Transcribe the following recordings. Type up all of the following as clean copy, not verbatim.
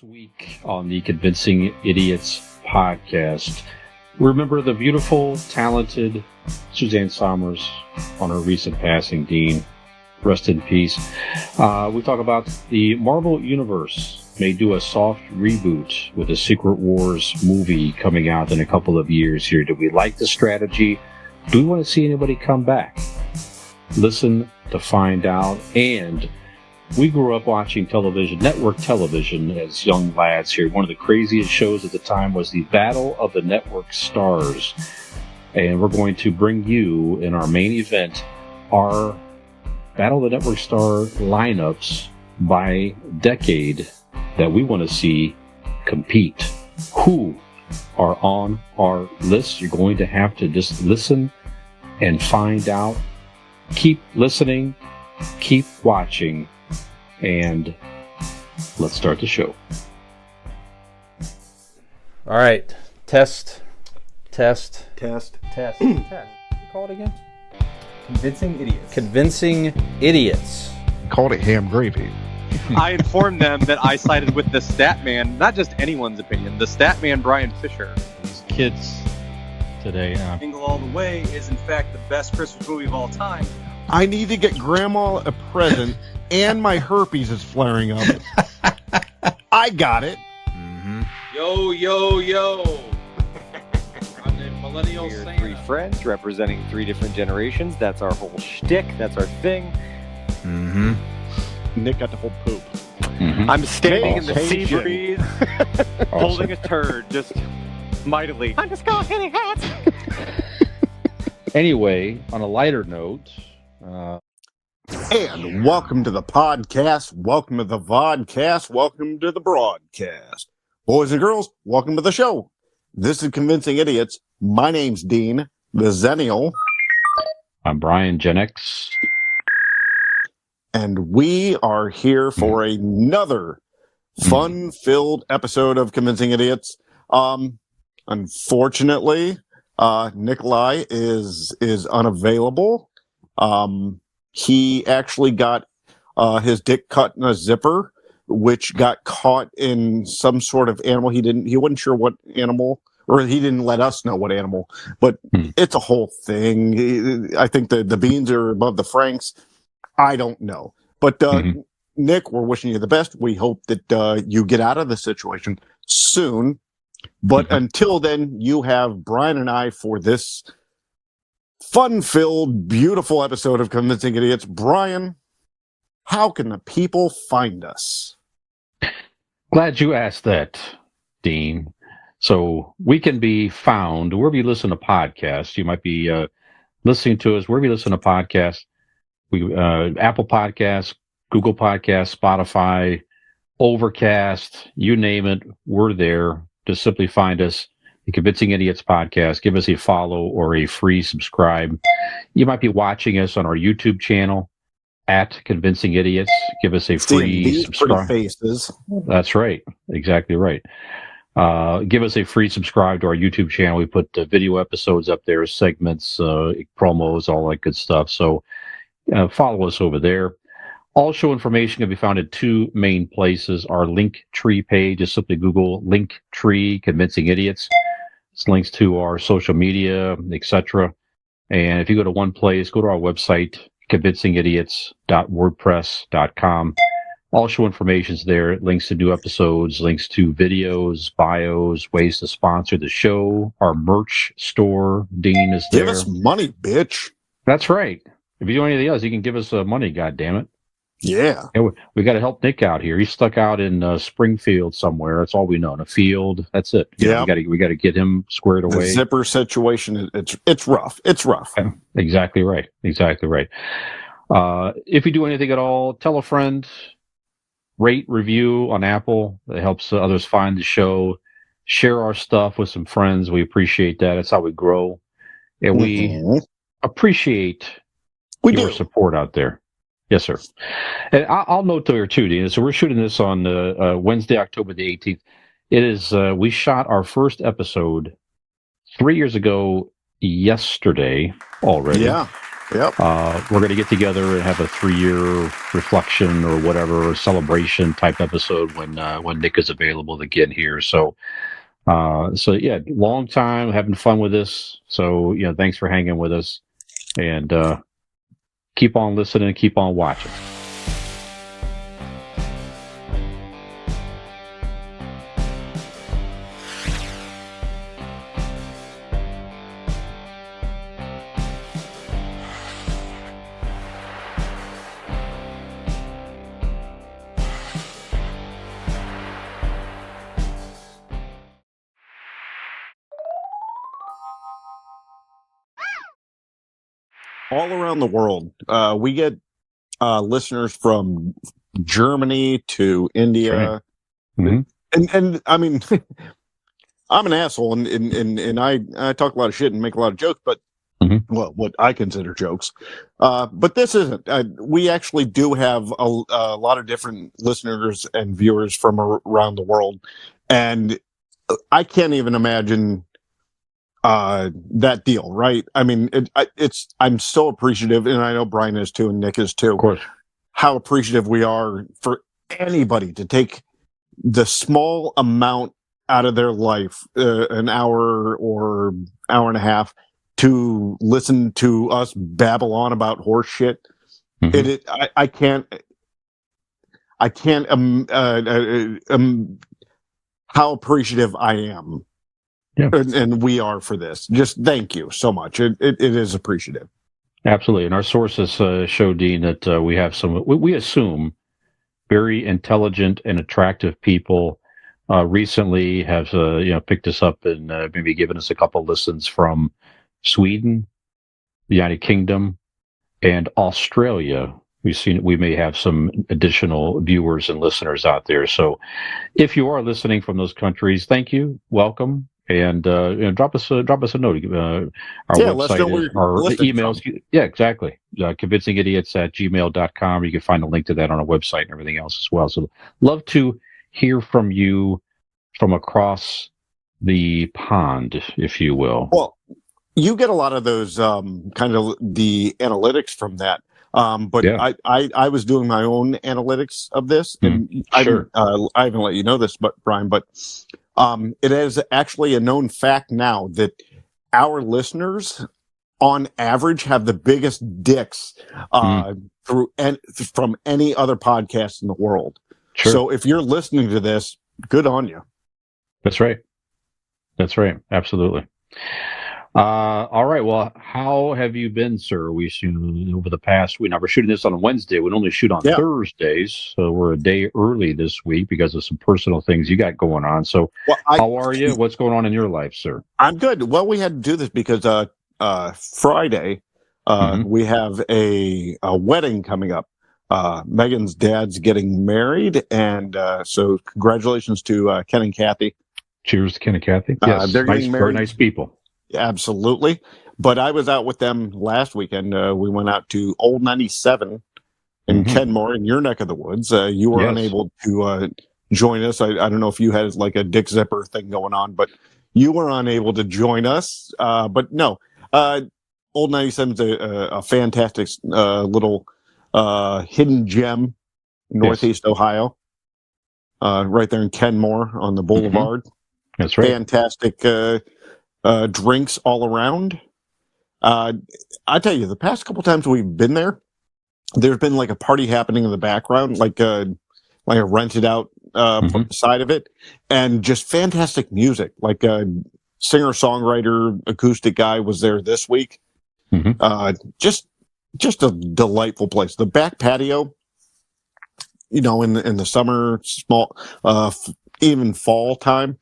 This week on the Convincing Idiots podcast, remember the beautiful, talented Suzanne Somers on her recent passing, Dean. Rest in peace. We talk about the Marvel Universe may do a soft reboot with a Secret Wars movie coming out in a couple of years here. Do we like the strategy? Do we want to see anybody come back? Listen to find out. And we grew up watching television, network television, as young lads here. One of the craziest shows at the time was the Battle of the Network Stars. And we're going to bring you, in our main event, our Battle of the Network Star lineups by decade that we want to see compete. Who are on our list? You're going to have to just listen and find out. Keep listening, keep watching, and let's start the show. All right. Test. Call it again. Convincing Idiots. Called it ham gravy. I informed them that I sided with the stat man, not just anyone's opinion, the stat man Brian Fisher. These kids today. Jingle All the Way is in fact the best Christmas movie of all time. I need to get Grandma a present, and my herpes is flaring up. I got it. Mm-hmm. Yo. I'm the millennial We're Santa. three friends representing three different generations. That's our whole shtick. That's our thing. Mm-hmm. Nick got to hold poop. Mm-hmm. I'm standing in the sea Awesome. breeze, holding a turd, just mightily. I'm just going hitting hats. Anyway, on a lighter note, And welcome to the podcast. Welcome to the vodcast. Welcome to the broadcast. Boys and girls, welcome to the show. This is Convincing Idiots. My name's Dean, the Zennial, I'm Brian, Gen X. and we are here for another fun-filled episode of Convincing Idiots. Unfortunately, Nikolai is unavailable. He actually got his dick cut in a zipper, which got caught in some sort of animal. He wasn't sure what animal, or he didn't let us know what animal, but it's a whole thing. I think the beans are above the franks. I don't know. But Nick, we're wishing you the best. We hope that you get out of the situation soon. But until then, you have Brian and I for this fun-filled, beautiful episode of Convincing Idiots. Brian, how can the people find us? Glad you asked that, Dean. So we can be found wherever you listen to podcasts. You might be listening to us wherever you listen to podcasts. We Apple Podcasts, Google Podcasts, Spotify, Overcast, you name it, we're there. Just simply find us, the Convincing Idiots podcast. Give us a follow or a free subscribe. You might be watching us on our YouTube channel at Convincing Idiots. Give us a free These subscribe. pretty faces. That's right. Exactly right. Give us a free subscribe to our YouTube channel. We put video episodes up there, segments, promos, all that good stuff. So follow us over there. All show information can be found at two main places. Our Linktree page is simply Google Linktree Convincing Idiots. It's links to our social media, etc. And if you go to one place, go to our website, convincingidiots.wordpress.com. All show information is there. Links to new episodes, links to videos, bios, ways to sponsor the show. Our merch store, Dean, is there. Give us money, bitch. That's right. If you do anything else, you can give us money, goddammit. Yeah. Yeah, we got to help Nick out here. He's stuck out in Springfield somewhere. That's all we know. In a field. That's it. Yeah. We got to get him squared The away. zipper situation, it's rough. It's rough. Yeah, exactly right. Exactly right. If you do anything at all, tell a friend. Rate, review on Apple. It helps others find the show. Share our stuff with some friends. We appreciate that. That's how we grow. And we appreciate your support out there. Yes, sir. And I'll note there too, Dean. So we're shooting this on Wednesday, October the 18th. It is, we shot our first episode 3 years ago yesterday already. Yeah. Yep. We're going to get together and have a 3-year reflection or whatever celebration type episode when Nick is available again here. So yeah, long time having fun with this. So thanks for hanging with us, and keep on listening, keep on watching. All around the world, we get listeners from Germany to India, Mhm. and I mean, I'm an asshole, and I talk a lot of shit and make a lot of jokes, but Mhm. well, what I consider jokes. But this isn't. We actually do have a lot of different listeners and viewers from around the world, and I can't even imagine that deal, right? I mean, I'm so appreciative, and I know Brian is too, and Nick is too. Of course. How appreciative we are for anybody to take the small amount out of their life, an hour or hour and a half, to listen to us babble on about horse shit. Mhm. I can't how appreciative I am. Yeah. And we are for this. Just thank you so much. It is appreciative. Absolutely. And our sources show, Dean, that we have we assume very intelligent and attractive people recently have picked us up and maybe given us a couple listens from Sweden, the United Kingdom, and Australia. We may have some additional viewers and listeners out there. So if you are listening from those countries, thank you, welcome, and drop us a note. Our Let's know website where is you're our listening emails. from. Yeah, exactly. Convincingidiots@gmail.com. You can find a link to that on our website and everything else as well. So love to hear from you from across the pond, if you will. Well, you get a lot of those kind of the analytics from that. But Yeah. I was doing my own analytics of this, and Sure. I haven't let you know this, but Brian, but it is actually a known fact now that our listeners, on average, have the biggest dicks from any other podcast in the world. Sure. So if you're listening to this, good on you. That's right. Absolutely. All right. Well, how have you been, sir? Over the past week. Now we're shooting this on a Wednesday. We normally shoot on Thursdays, so we're a day early this week because of some personal things you got going on. So, how are you? What's going on in your life, sir? I'm good. Well, we had to do this because Friday we have a wedding coming up. Megan's dad's getting married, and so congratulations to Ken and Kathy. Cheers to Ken and Kathy. Yes, they're getting married. Very nice people. Absolutely. But I was out with them last weekend. We went out to Old 97 in Kenmore, in your neck of the woods. You were unable to join us. I don't know if you had like a Dick Zipper thing going on, but you were unable to join us. But no, Old 97 is a fantastic little hidden gem in Northeast Ohio, right there in Kenmore on the boulevard. That's right. Fantastic drinks all around. I tell you, the past couple times we've been there, there's been like a party happening in the background, like a rented out side of it, and just fantastic music. Like a singer-songwriter, acoustic guy was there this week. Just a delightful place. The back patio, in the summer, small, even fall time,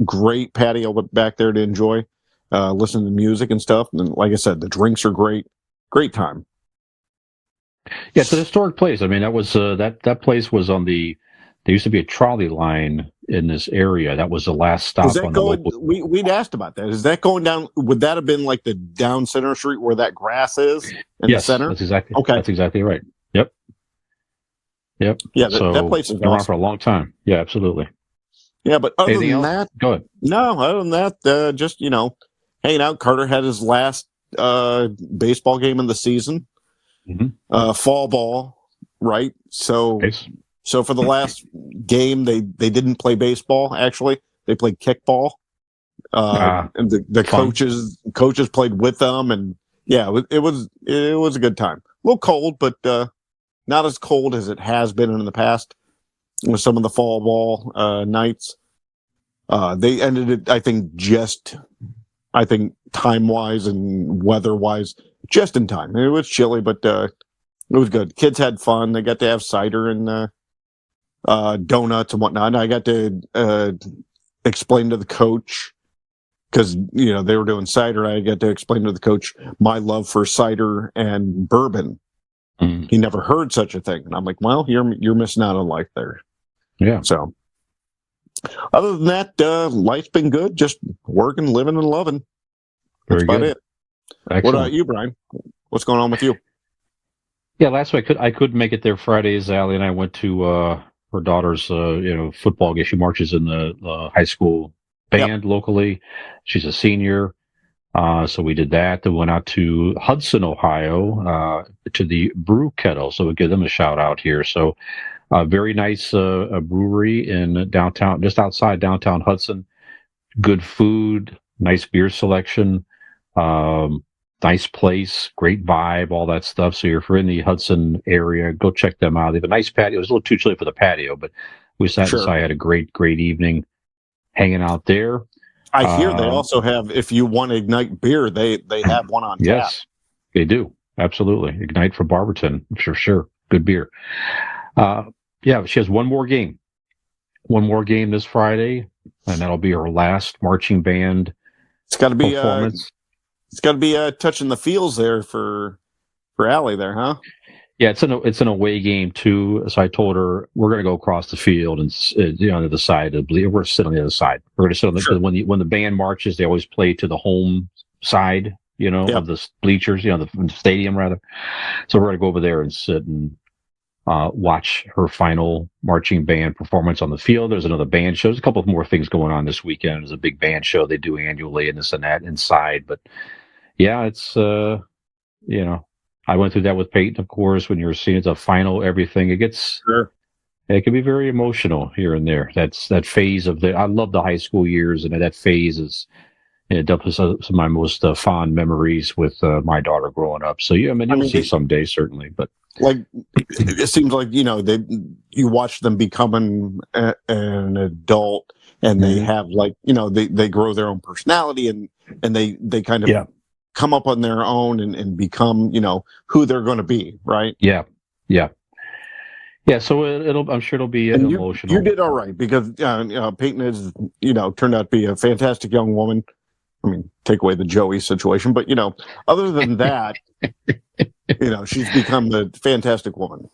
great patio back there to enjoy, listen to music and stuff. And like I said, the drinks are great. Great time. Yeah, it's a historic place. I mean, that was that place was on there used to be a trolley line in this area. That was the last stop on the local. We'd asked about that. Is that going down? Would that have been like the down Center Street where that grass is in the center? That's exactly. Okay. That's exactly right. Yep. Yeah, that place is around for a long time. Yeah, absolutely. Yeah, but other Anything than else? that, go ahead. No, other than that, just hanging out. Carter had his last baseball game of the season. Fall ball, right? So Nice. so for the last game, they didn't play baseball. Actually, they played kickball. And the coaches played with them, and yeah, it was a good time. A little cold, but not as cold as it has been in the past with some of the fall ball nights. They ended it, I think time wise and weather wise, just in time. It was chilly, but it was good. Kids had fun. They got to have cider and donuts and whatnot. And I got to explain to the coach, because they were doing cider. I got to explain to the coach my love for cider and bourbon. He never heard such a thing, and I'm like, well, you're missing out on life there. Yeah. So, other than that, life's been good. Just working, living, and loving. That's Very about good. it. Excellent. What about you, Brian? What's going on with you? Yeah, last week I couldn't make it there Fridays. Allie and I went to her daughter's football game. She marches in the high school band locally. She's a senior. So we did that. Then went out to Hudson, Ohio, to the Brew Kettle. So we give them a shout out here. So very nice a brewery in downtown, just outside downtown Hudson. Good food, nice beer selection, nice place, great vibe, all that stuff. So if you're in the Hudson area, go check them out. They have a nice patio. It was a little too chilly for the patio, but we sat inside, had a great evening hanging out there. I hear they also have, if you want to Ignite beer, they have one on tap. Yes, they do. Absolutely. Ignite for Barberton, for sure. Good beer. She has one more game. One more game this Friday, and that'll be her last marching band performance. It's got to be touching the fields there for Allie there, huh? Yeah, it's an away game too. So I told her we're going to go across the field and on the other side. We're sitting on the other side. We're going to sit on the when the band marches. They always play to the home side, of the bleachers, the stadium rather. So we're going to go over there and sit and watch her final marching band performance on the field. There's another band show. There's a couple of more things going on this weekend. There's a big band show they do annually and this and that inside. But yeah, it's I went through that with Peyton, of course, when you're seeing the final everything. It gets, it can be very emotional here and there. That's that phase of I love the high school years, and that phase is, definitely some of my most fond memories with my daughter growing up. So, yeah, you'll see someday, certainly. But like, it seems like, you watch them becoming an adult, and they have they grow their own personality, and they kind of come up on their own and become, who they're going to be, right? Yeah. So I'm sure it'll be emotional. You did all right, because Peyton is, turned out to be a fantastic young woman. I mean, take away the Joey situation, but other than that, she's become a fantastic woman.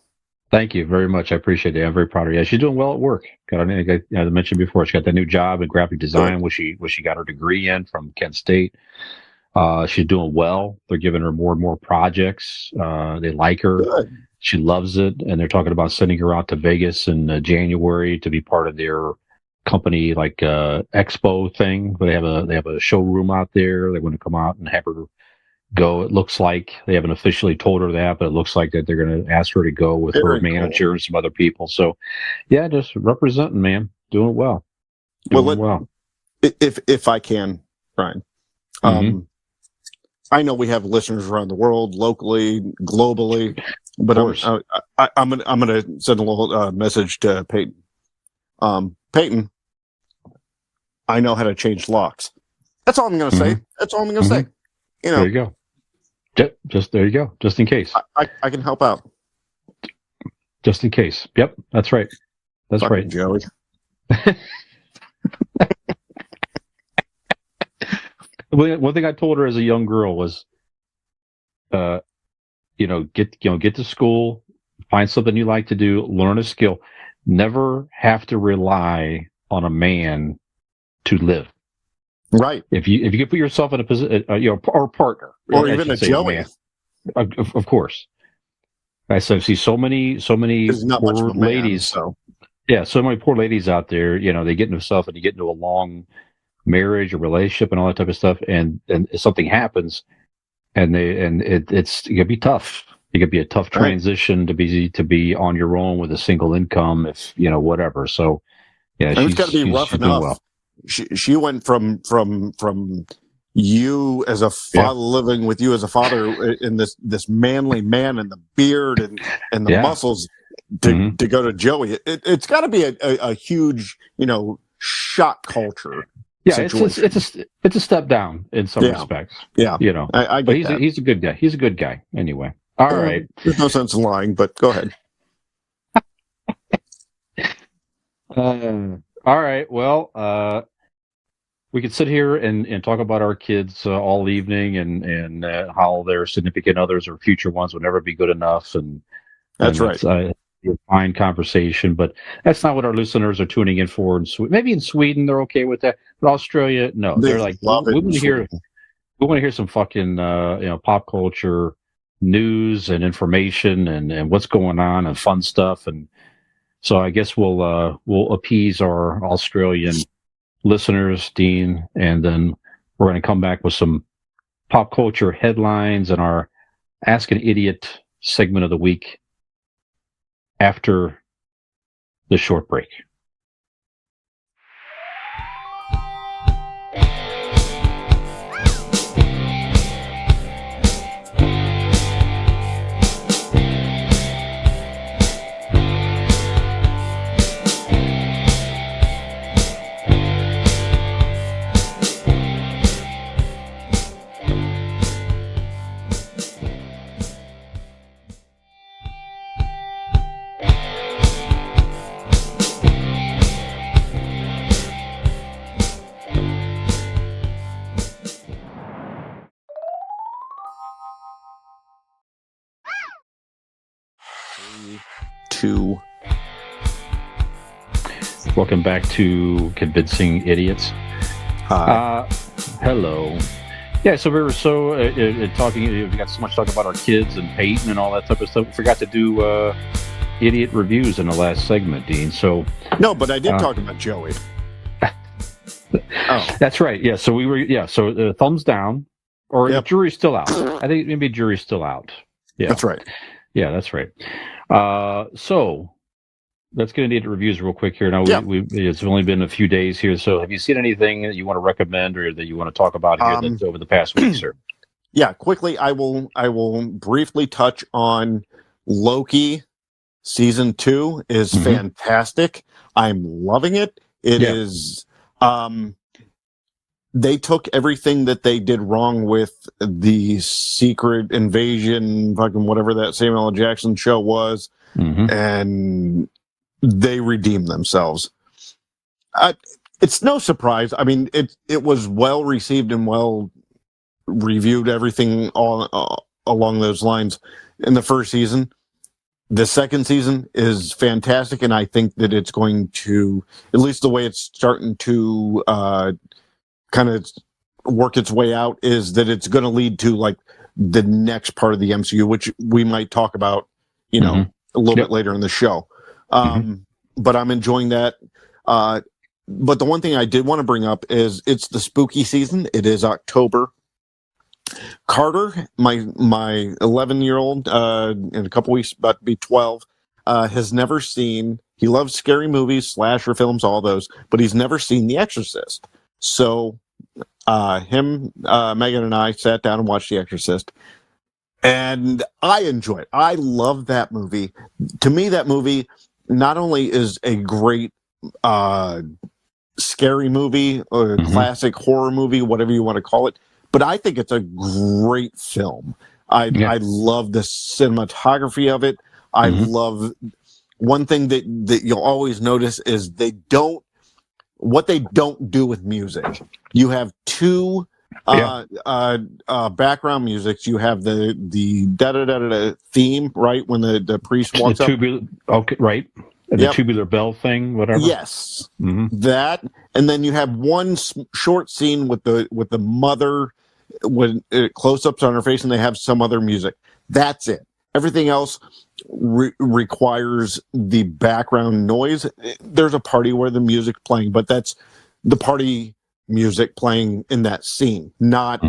Thank you very much. I appreciate it. I'm very proud of her. Yeah, she's doing well at work. I mentioned before, she got that new job in graphic design, which she got her degree in from Kent State. She's doing well. They're giving her more and more projects. They like her. Good. She loves it, and they're talking about sending her out to Vegas in January to be part of their company expo thing. They have a showroom out there. They're going to come out and have her go. It looks like they haven't officially told her that, but it looks like that they're going to ask her to go with her manager and some other people. So, yeah, just representing, man, doing well. If I can, Brian. I know we have listeners around the world, locally, globally, but I'm gonna send a little message to Peyton. Peyton, I know how to change locks. That's all I'm gonna say. That's all I'm gonna say. There you go. Just there you go. Just in case. I can help out. Just in case. Yep, that's right. That's right, Joey. One thing I told her as a young girl was, get to school, find something you like to do, learn a skill. Never have to rely on a man to live. Right. If you can put yourself in a position, or a partner, or even a Joey. Of course. I see so many poor ladies. So many poor ladies out there. They get into stuff, and you get into a long marriage or relationship and all that type of stuff, and if something happens, it's it could be tough. It could be a tough transition to be on your own with a single income, if whatever. So yeah, And it's got to be rough she's doing enough. well. She went from you as a father, living with you as a father in this manly man and the beard and the muscles to go to Joey. It's got to be a huge shock culture. Yeah, situation. it's a step down in some respects. Yeah, I get but that. He's a good guy. He's a good guy anyway. All right. There's no sense in lying, but go ahead. All right. Well, we could sit here and talk about our kids all evening and how their significant others or future ones would never be good enough. That's right. A fine conversation, but that's not what our listeners are tuning in for. Maybe in Sweden they're okay with that, but Australia, no, they're like, we want to hear some fucking pop culture news and information and what's going on and fun stuff. And so I guess we'll appease our Australian listeners, Dean, and then we're going to come back with some pop culture headlines and our Ask an Idiot segment of the week after the short break. Welcome back to Convincing Idiots. Hi. Hello. Yeah, so we were talking. We got so much talk about our kids and Peyton and all that type of stuff. We forgot to do idiot reviews in the last segment, Dean. So no, but I did talk about Joey. Oh, that's right. Yeah. So we were. Yeah. So thumbs down, or the jury's still out. I think maybe jury's still out. Yeah, that's right. Yeah, that's right. So let's get into reviews real quick here. Now, it's only been a few days here, so have you seen anything that you want to recommend or that you want to talk about here that's over the past week, sir? Yeah, quickly, I will briefly touch on Loki. Season 2 is fantastic. I'm loving it. It is. They took everything that they did wrong with the Secret Invasion, fucking whatever that Samuel L. Jackson show was, and they redeemed themselves. It's no surprise. I mean, it was well received and well reviewed, everything all along those lines in the first season. The second season is fantastic, and I think that it's going to, at least the way it's starting to kind of work its way out, is that it's going to lead to like the next part of the MCU, which we might talk about, a little bit later in the show. But I'm enjoying that. But the one thing I did want to bring up is it's the spooky season. It is October. Carter, my 11-year-old, in a couple weeks, about to be 12, has never seen. He loves scary movies, slasher films, all those, but he's never seen The Exorcist. So, Megan, and I sat down and watched The Exorcist, and I enjoy it. I love that movie. To me, that movie not only is a great scary movie or classic horror movie, whatever you want to call it, but I think it's a great film. I love the cinematography of it. I love one thing that you'll always notice is what they don't do with music. You have two background musics. You have the da-da-da-da theme, right, when the priest walks up. Okay, right. The tubular bell thing, whatever. Yes, that, and then you have one short scene with the mother when close-ups on her face, and they have some other music. That's it. Everything else requires the background noise. There's a party where the music's playing, but that's the party music playing in that scene, not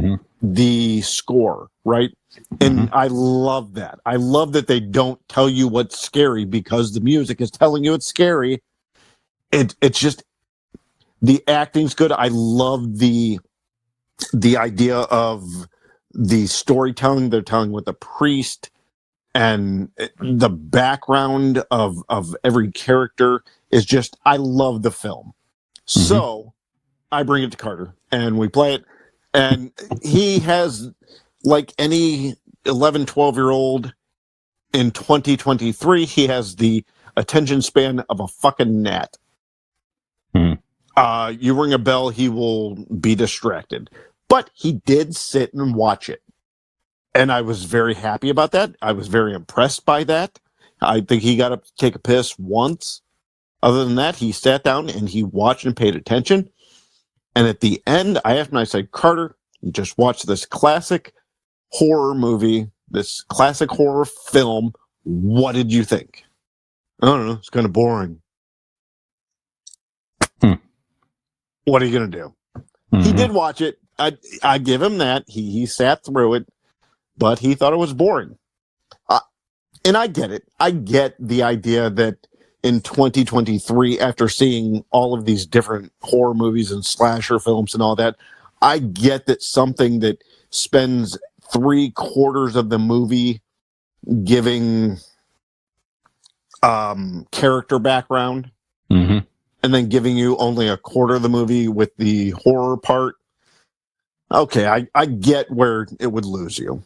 the score, right? And I love that. I love that they don't tell you what's scary because the music is telling you it's scary. It's just the acting's good. I love the idea of the storytelling they're telling with the priest and the background of every character is just, I love the film. So I bring it to Carter and we play it, and he has, like any 11, 12-year-old in 2023, he has the attention span of a fucking gnat. You ring a bell, he will be distracted. But he did sit and watch it. And I was very happy about that. I was very impressed by that. I think he got up to take a piss once. Other than that, he sat down and he watched and paid attention. And at the end, I asked him, I said, Carter, you just watched this classic horror movie, this classic horror film. What did you think? I don't know. It's kind of boring. What are you going to do? He did watch it. I give him that. He sat through it, but he thought it was boring. And I get it. I get the idea that in 2023, after seeing all of these different horror movies and slasher films and all that, I get that something that spends 3/4 of the movie giving character background and then giving you only 1/4 of the movie with the horror part. Okay, I get where it would lose you.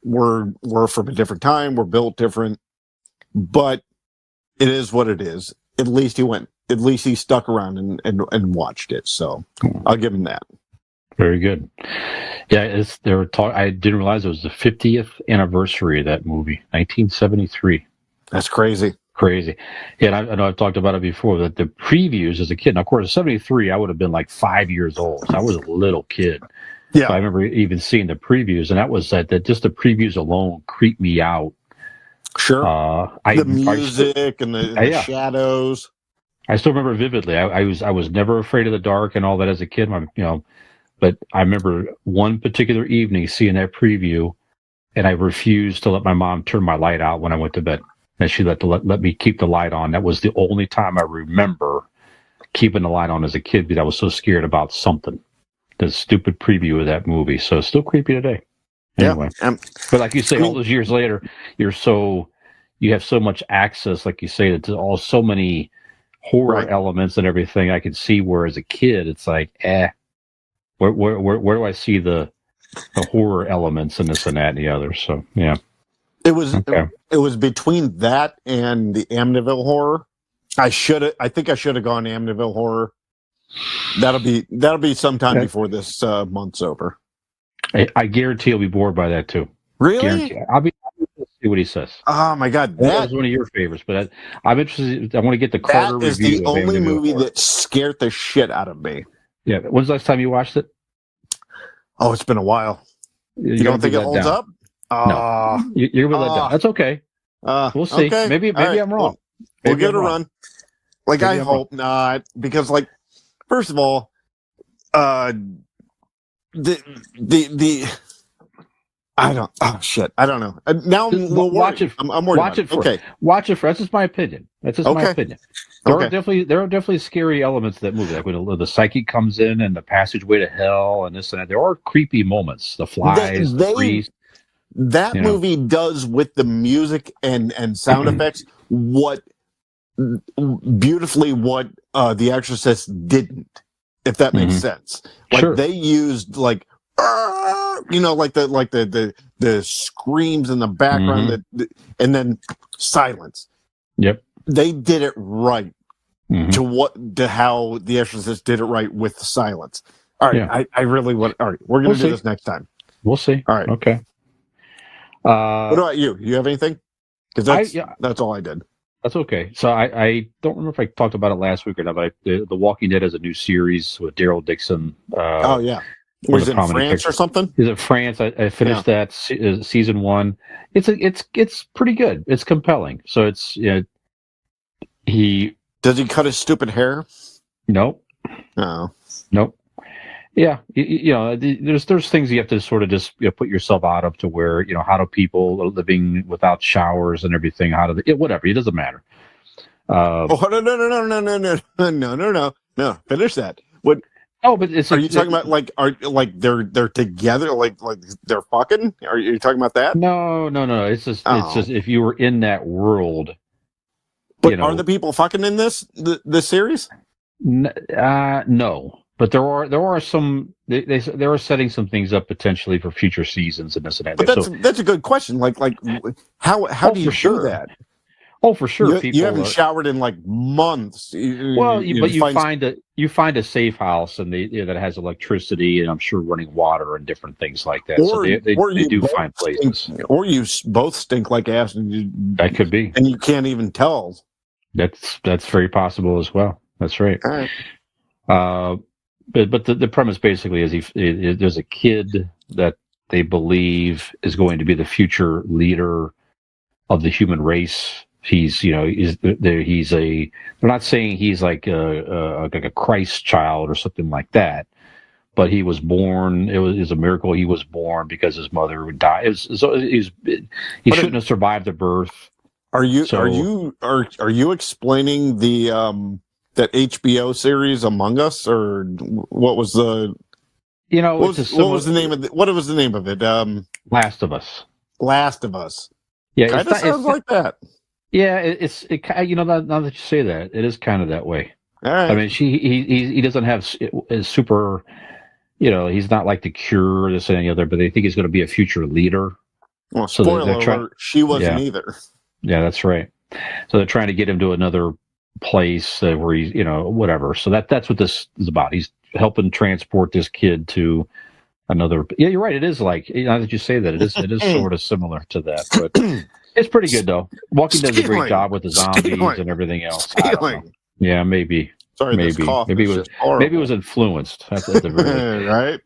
We're from a different time. We're built different, but it is what it is. At least he went. At least he stuck around and watched it. So I'll give him that. Very good. Yeah, I didn't realize it was the 50th anniversary of that movie, 1973. That's crazy. Crazy. Yeah, and I know I've talked about it before, that the previews as a kid, now, of course, in 73, I would have been like 5 years old. So I was a little kid. Yeah. So I remember even seeing the previews, and that was that just the previews alone creeped me out. Sure. The music and the shadows. I still remember vividly. I was never afraid of the dark and all that as a kid. But I remember one particular evening seeing that preview, and I refused to let my mom turn my light out when I went to bed. And she let me keep the light on. That was the only time I remember keeping the light on as a kid, because I was so scared about something. The stupid preview of that movie. So it's still creepy today. Anyway. Yeah. But like you say, all those years later, you have so much access, like you say, to so many horror elements and everything. I could see where as a kid, it's like, where do I see the horror elements and this and that and the other? So, yeah. It was between that and the Amityville horror. I think I should have gone Amityville horror. That'll be sometime before this month's over. I guarantee you'll be bored by that too. Really? Guarantee. I'll see what he says. Oh my god, that was one of your favorites, but I'm interested. I want to get the Carter review. That is the only movie that scared the shit out of me. Yeah. When's the last time you watched it? Oh, it's been a while. You don't think it holds up? No. You're gonna let down. That's okay. We'll see. Okay. Maybe I'm wrong. We'll give it a run. Like, I hope not, because, like, first of all, the I don't. Oh shit! I don't know. Now watch it. I'm worried. Watch it first. Okay. Watch it first. That's just my opinion. That's just my opinion. There are definitely scary elements to that movie. Like when the psychic comes in and the passageway to hell and this and that. There are creepy moments. The flies, the priest. That movie does with the music and sound effects what The Exorcist didn't. If that makes sense. Like they used like the screams in the background and then silence. Yep. They did it right to how The Exorcist did it right with the silence. All right, yeah. I really want. All right, we're going to do this next time. We'll see. All right. Okay. What about you? You have anything? Because that's all I did. That's okay. So I don't remember if I talked about it last week or not, but The Walking Dead has a new series with Daryl Dixon. Oh, yeah. Was it in France or something? Is it France? I finished that season 1. It's pretty good. It's compelling. So it's does he cut his stupid hair? Nope. Oh. Nope. Yeah, there's things you have to sort of just put yourself out of to where how do people living without showers and everything? How do they, whatever? It doesn't matter. Oh no! Finish that. What Oh, but it's are you talking about? Like they're together? Like they're fucking? Are you talking about that? No. It's just if you were in that world, But are the people fucking in this series? No. But there are some they are setting some things up potentially for future seasons and this and that. But that's a good question. Like how do you do that? Oh, for sure. You haven't showered in like months. You find a safe house and that has electricity and I'm sure running water and different things like that. So they do find places. Or you both stink like ass, and that could be, and you can't even tell. That's very possible as well. That's right. All right. But the premise basically is there's a kid that they believe is going to be the future leader of the human race. They're not saying he's like a Christ child or something like that, but he was born. It was a miracle he was born because his mother would die. He shouldn't have survived the birth. Are you explaining the that HBO series Among Us, or what was the what was the name of it? Last of Us. Last of Us. Yeah, kind of sounds like that. Yeah, now that you say that, it is kind of that way. All right. I mean, he doesn't have super, he's not like the Cure or this and any other, but they think he's going to be a future leader. Well, spoiler alert, she wasn't either. Yeah, that's right. So they're trying to get him to another place where he's, whatever. So that's what this is about. He's helping transport this kid to another. Yeah, you're right. It is like, now that you say that, it is sort of similar to that, but it's pretty good though. Walking does a great job with the zombies and everything else. I don't know. Yeah, maybe. Sorry, maybe it was influenced. That's at the very right.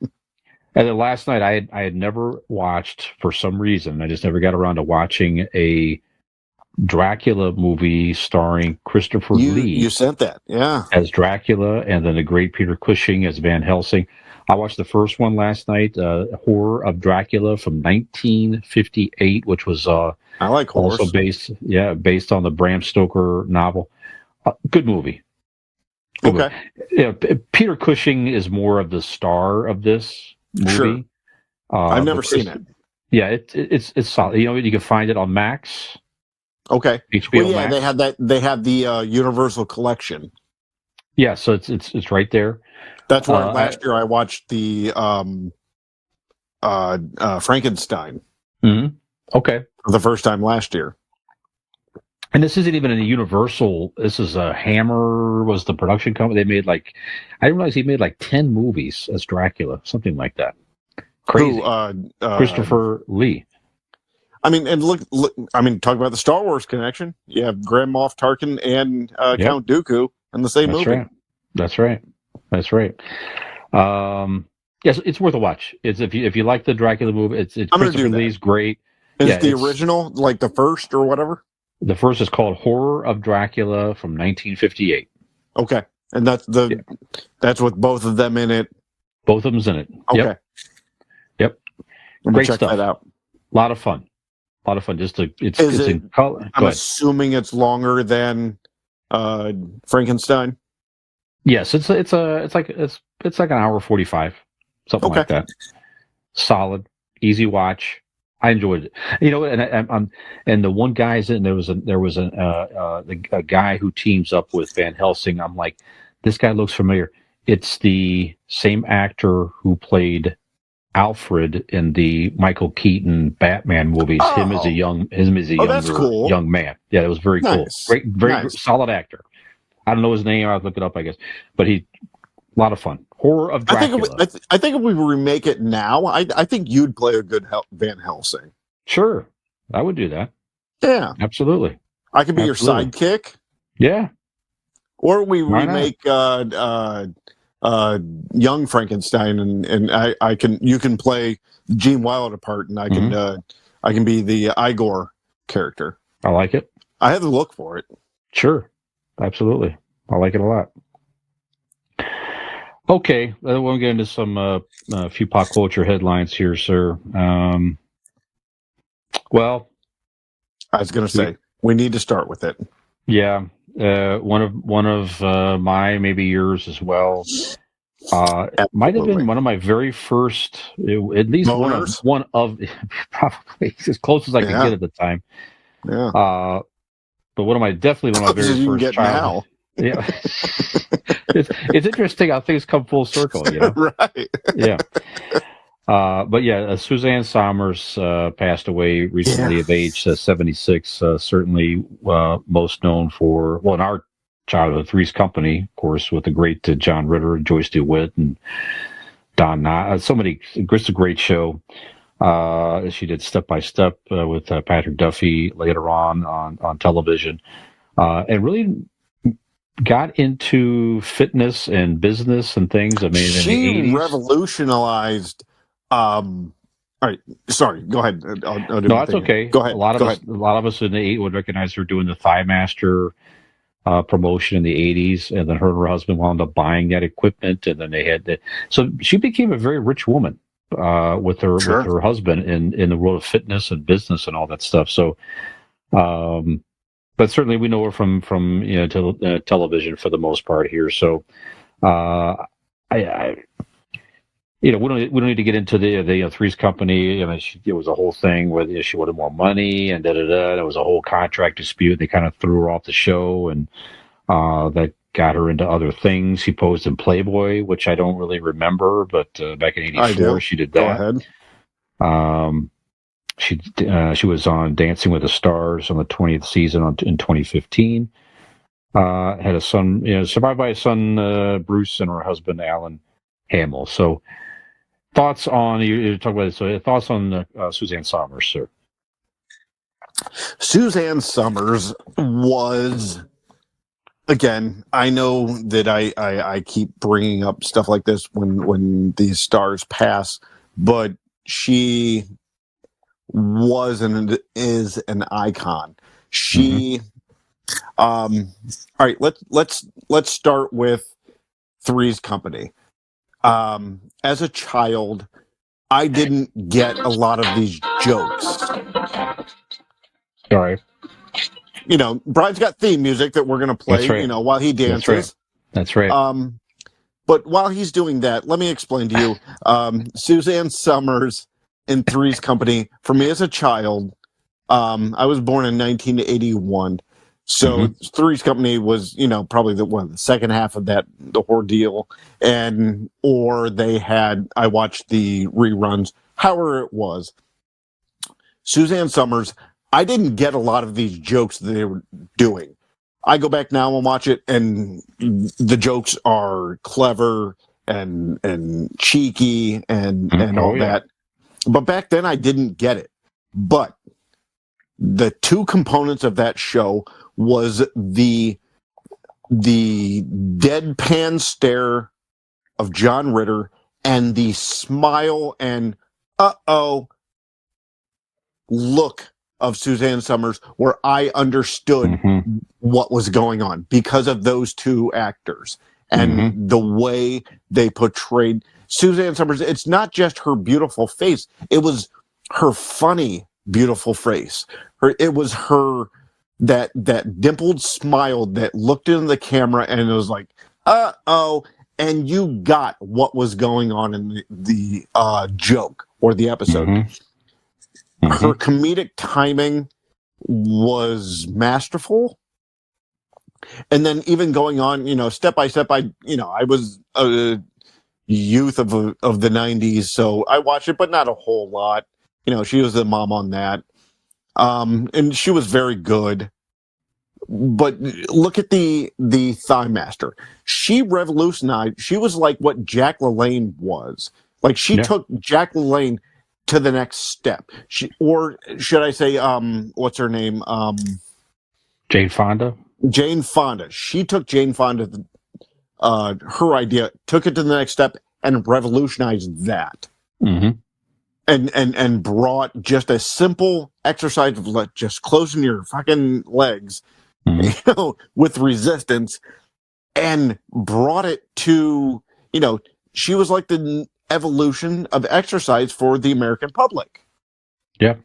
And then last night I had never watched, for some reason, I just never got around to watching a Dracula movie starring Christopher Lee. You sent that, yeah, as Dracula, and then the great Peter Cushing as Van Helsing. I watched the first one last night, Horror of Dracula from 1958, which was I like horror. Also based on the Bram Stoker novel. Good movie. Good okay. Movie. Peter Cushing is more of the star of this movie. Sure. I've never seen it. Yeah, it's solid. You can find it on Max. Okay. HBO Max. They had that. They had the Universal collection. Yeah, so it's right there. That's why last year I watched the Frankenstein. Mm-hmm. Okay. For the first time last year. And this isn't even a Universal. This is a Hammer was the production company. They made I didn't realize he made 10 movies as Dracula, something like that. Crazy. Christopher Lee. I mean, and look. I mean, talk about the Star Wars connection. You have Grand Moff Tarkin and Count Dooku in the same movie. Right. That's right. Yes, it's worth a watch. It's if you like the Dracula movie, it's Christopher Lee's great. Is it the original, like the first or whatever? The first is called Horror of Dracula from 1958. Okay, and that's with both of them in it. Both of them's in it. Okay. Yep. Great check stuff. That out. A lot of fun. It's in color. I'm assuming it's longer than Frankenstein. Yes, it's like an hour 45, something like that. Solid, easy watch. I enjoyed it. And the one guy's in there was a guy who teams up with Van Helsing. I'm like, this guy looks familiar. It's the same actor who played Alfred in the Michael Keaton Batman movies. Him as a young man. Yeah, it was very cool. Great, very solid actor. I don't know his name. I'll look it up, I guess. But a lot of fun. Horror of Dracula. I think if we remake it now, I think you'd play a good Van Helsing. Sure, I would do that. Yeah, absolutely. I could be your sidekick. Yeah. Or we remake young Frankenstein, and you can play Gene Wilder part, and I can be the Igor character. I like it. I had to look for it. Sure, absolutely. I like it a lot. Okay, we'll get into some a few pop culture headlines here, sir. Well, I was going to we, say we need to start with it. yeah, one of my, maybe yours as well. Might have been Absolutely. one of my very first, at least Boners. one of probably as close as I could Yeah. get at the time. Yeah. But definitely one of my Close very as you can first get childhood. now. Yeah, it's interesting how things come full circle, Right. Yeah. But yeah, Suzanne Somers passed away Yeah. recently of age 76. Certainly most known for, well, in our childhood, Three's Company, of course, with the great John Ritter and Joyce DeWitt and Don Knotts. It's a great show. She did Step by Step with Patrick Duffy later on television, and really got into fitness and business and things. I mean, in the She 80s. revolutionized. All right. Sorry. Go ahead. I'll do No, my that's thing here. okay. Go A ahead. lot of Go us, ahead. a lot of us in the '80s would recognize her doing the Thigh Master promotion in the '80s, and then her and her husband wound up buying that equipment, and then they had that. So she became a very rich woman with Sure. her husband in the world of fitness and business and all that stuff. So, but certainly we know her from television for the most part here. So, I we don't need to get into the Three's Company. I mean, it was a whole thing where she wanted more money and da da da. There was a whole contract dispute. They kind of threw her off the show, and that got her into other things. She posed in Playboy, which I don't really remember, but back in I '84 do. she did Go that. ahead. She was on Dancing with the Stars on the 20th season in 2015. Had a son, survived by a son, Bruce, and her husband Alan Hamill. So. Thoughts on you talk about it? So thoughts on Suzanne Somers, sir? Suzanne Somers was, again, I know that I keep bringing up stuff like this when these stars pass, but she was and is an icon. She all right, let's start with Three's Company. As a child, I didn't get a lot of these jokes. All right. Brian's got theme music that we're going to play, That's right. while he That's right. dances. That's right. But while he's doing that, let me explain to you, Suzanne Somers in Three's Company. For me as a child, I was born in 1981. So Three's Company was, probably the second half of the ordeal. I watched the reruns, however it was. Suzanne Somers, I didn't get a lot of these jokes that they were doing. I go back now and watch it, and the jokes are clever and cheeky and all that. But back then I didn't get it. But the two components of that show was the deadpan stare of John Ritter and the smile and look of Suzanne Somers, where I understood what was going on because of those two actors and the way they portrayed Suzanne Somers. It's not just her beautiful face; it was her funny, beautiful face. It was her that dimpled smile that looked into the camera and it was like, and you got what was going on in the joke or the episode. Her comedic timing was masterful. And then even going on, step by step, I was a youth of the 90s, so I watched it, but not a whole lot. She was the mom on that. And she was very good. But look at the Thigh Master. She revolutionized. She was like what Jack LaLanne was. Like she took Jack LaLanne to the next step. Or should I say, what's her name? Jane Fonda. Jane Fonda. She took Jane Fonda, her idea, took it to the next step, and revolutionized that. And brought just a simple exercise of just closing your fucking legs, with resistance, and brought it to she was like the evolution of exercise for the American public. Yeah.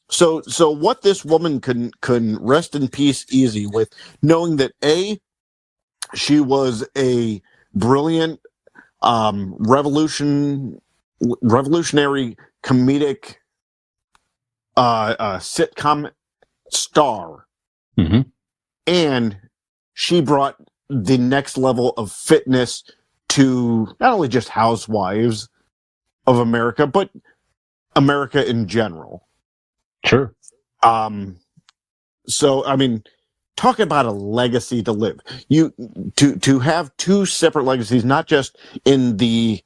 So what this woman can rest in peace easy with, knowing that she was a brilliant revolutionary comedic sitcom star, Mm-hmm. and she brought the next level of fitness to not only just housewives of America, but America in general. Sure. So I mean, talk about a legacy to live. To have two separate legacies, not just in the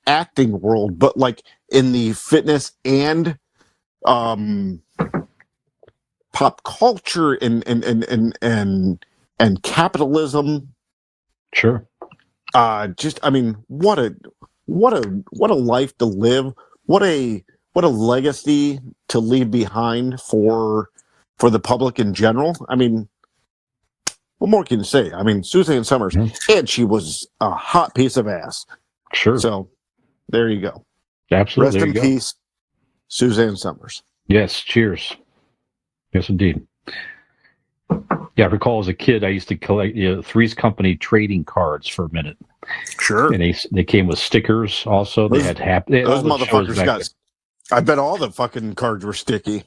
acting world, but like in the fitness and pop culture and capitalism. Sure. Just I mean, what a life to live. What a legacy to leave behind for the public in general. I mean, what more can you say? I mean, Suzanne Somers, and she was a hot piece of ass. Sure. So there you go. Absolutely. Rest in peace, Suzanne Somers. Yes. Cheers. Yes, indeed. Yeah, I recall as a kid, I used to collect Three's Company trading cards for a minute. Sure. And they came with stickers also. They had those motherfuckers got. I bet all the fucking cards were sticky.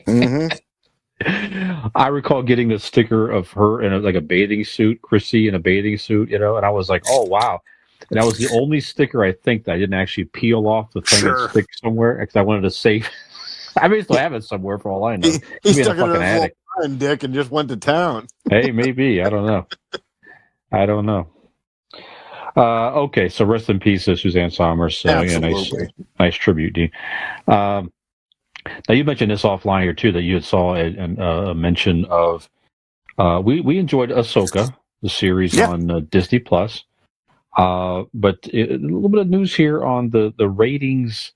Mm-hmm. I recall getting the sticker of her in a bathing suit, Chrissy in a bathing suit, and I was like, oh, wow. And that was the only sticker I think that I didn't actually peel off the thing and stick somewhere because I wanted to save. I may still have it somewhere for all I know. He stuck it in his little dick and just went to town. Hey, maybe. I don't know. Okay, so rest in peace, Suzanne Somers. Absolutely. Nice tribute, Dean. Now you mentioned this offline here too, that you had saw a mention of. We enjoyed Ahsoka, the series on Disney Plus, but a little bit of news here on the ratings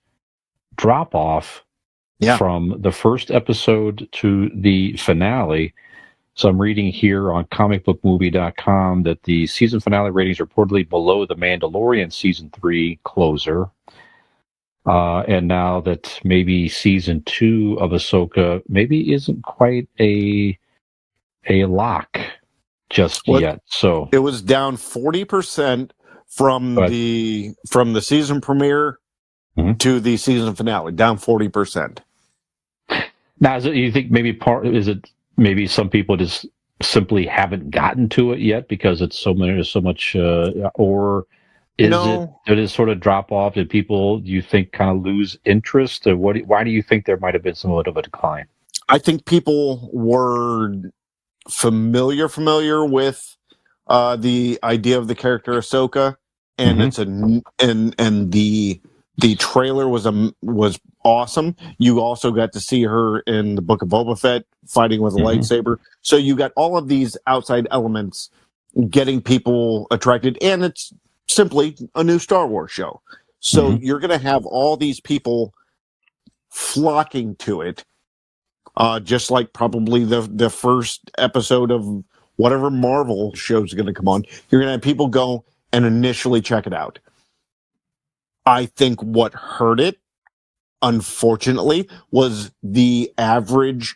drop off from the first episode to the finale. So I'm reading here on comicbookmovie.com that the season finale ratings are reportedly below The Mandalorian season 3 closer. And now that maybe season 2 of Ahsoka maybe isn't quite a lock just yet. So it was down 40% from the season premiere to the season finale, down 40%. Now, you think maybe maybe some people just simply haven't gotten to it yet because it's so much, or is did it sort of drop off? Did people, do you think, kind of lose interest? Or why do you think there might have been somewhat of a decline? I think people were familiar with the idea of the character Ahsoka, and the trailer was awesome. You also got to see her in the Book of Boba Fett fighting with a lightsaber. So you got all of these outside elements getting people attracted, and it's simply a new Star Wars show. So you're going to have all these people flocking to it, just like probably the first episode of whatever Marvel show is going to come on. You're going to have people go and initially check it out. I think what hurt it, unfortunately, was the average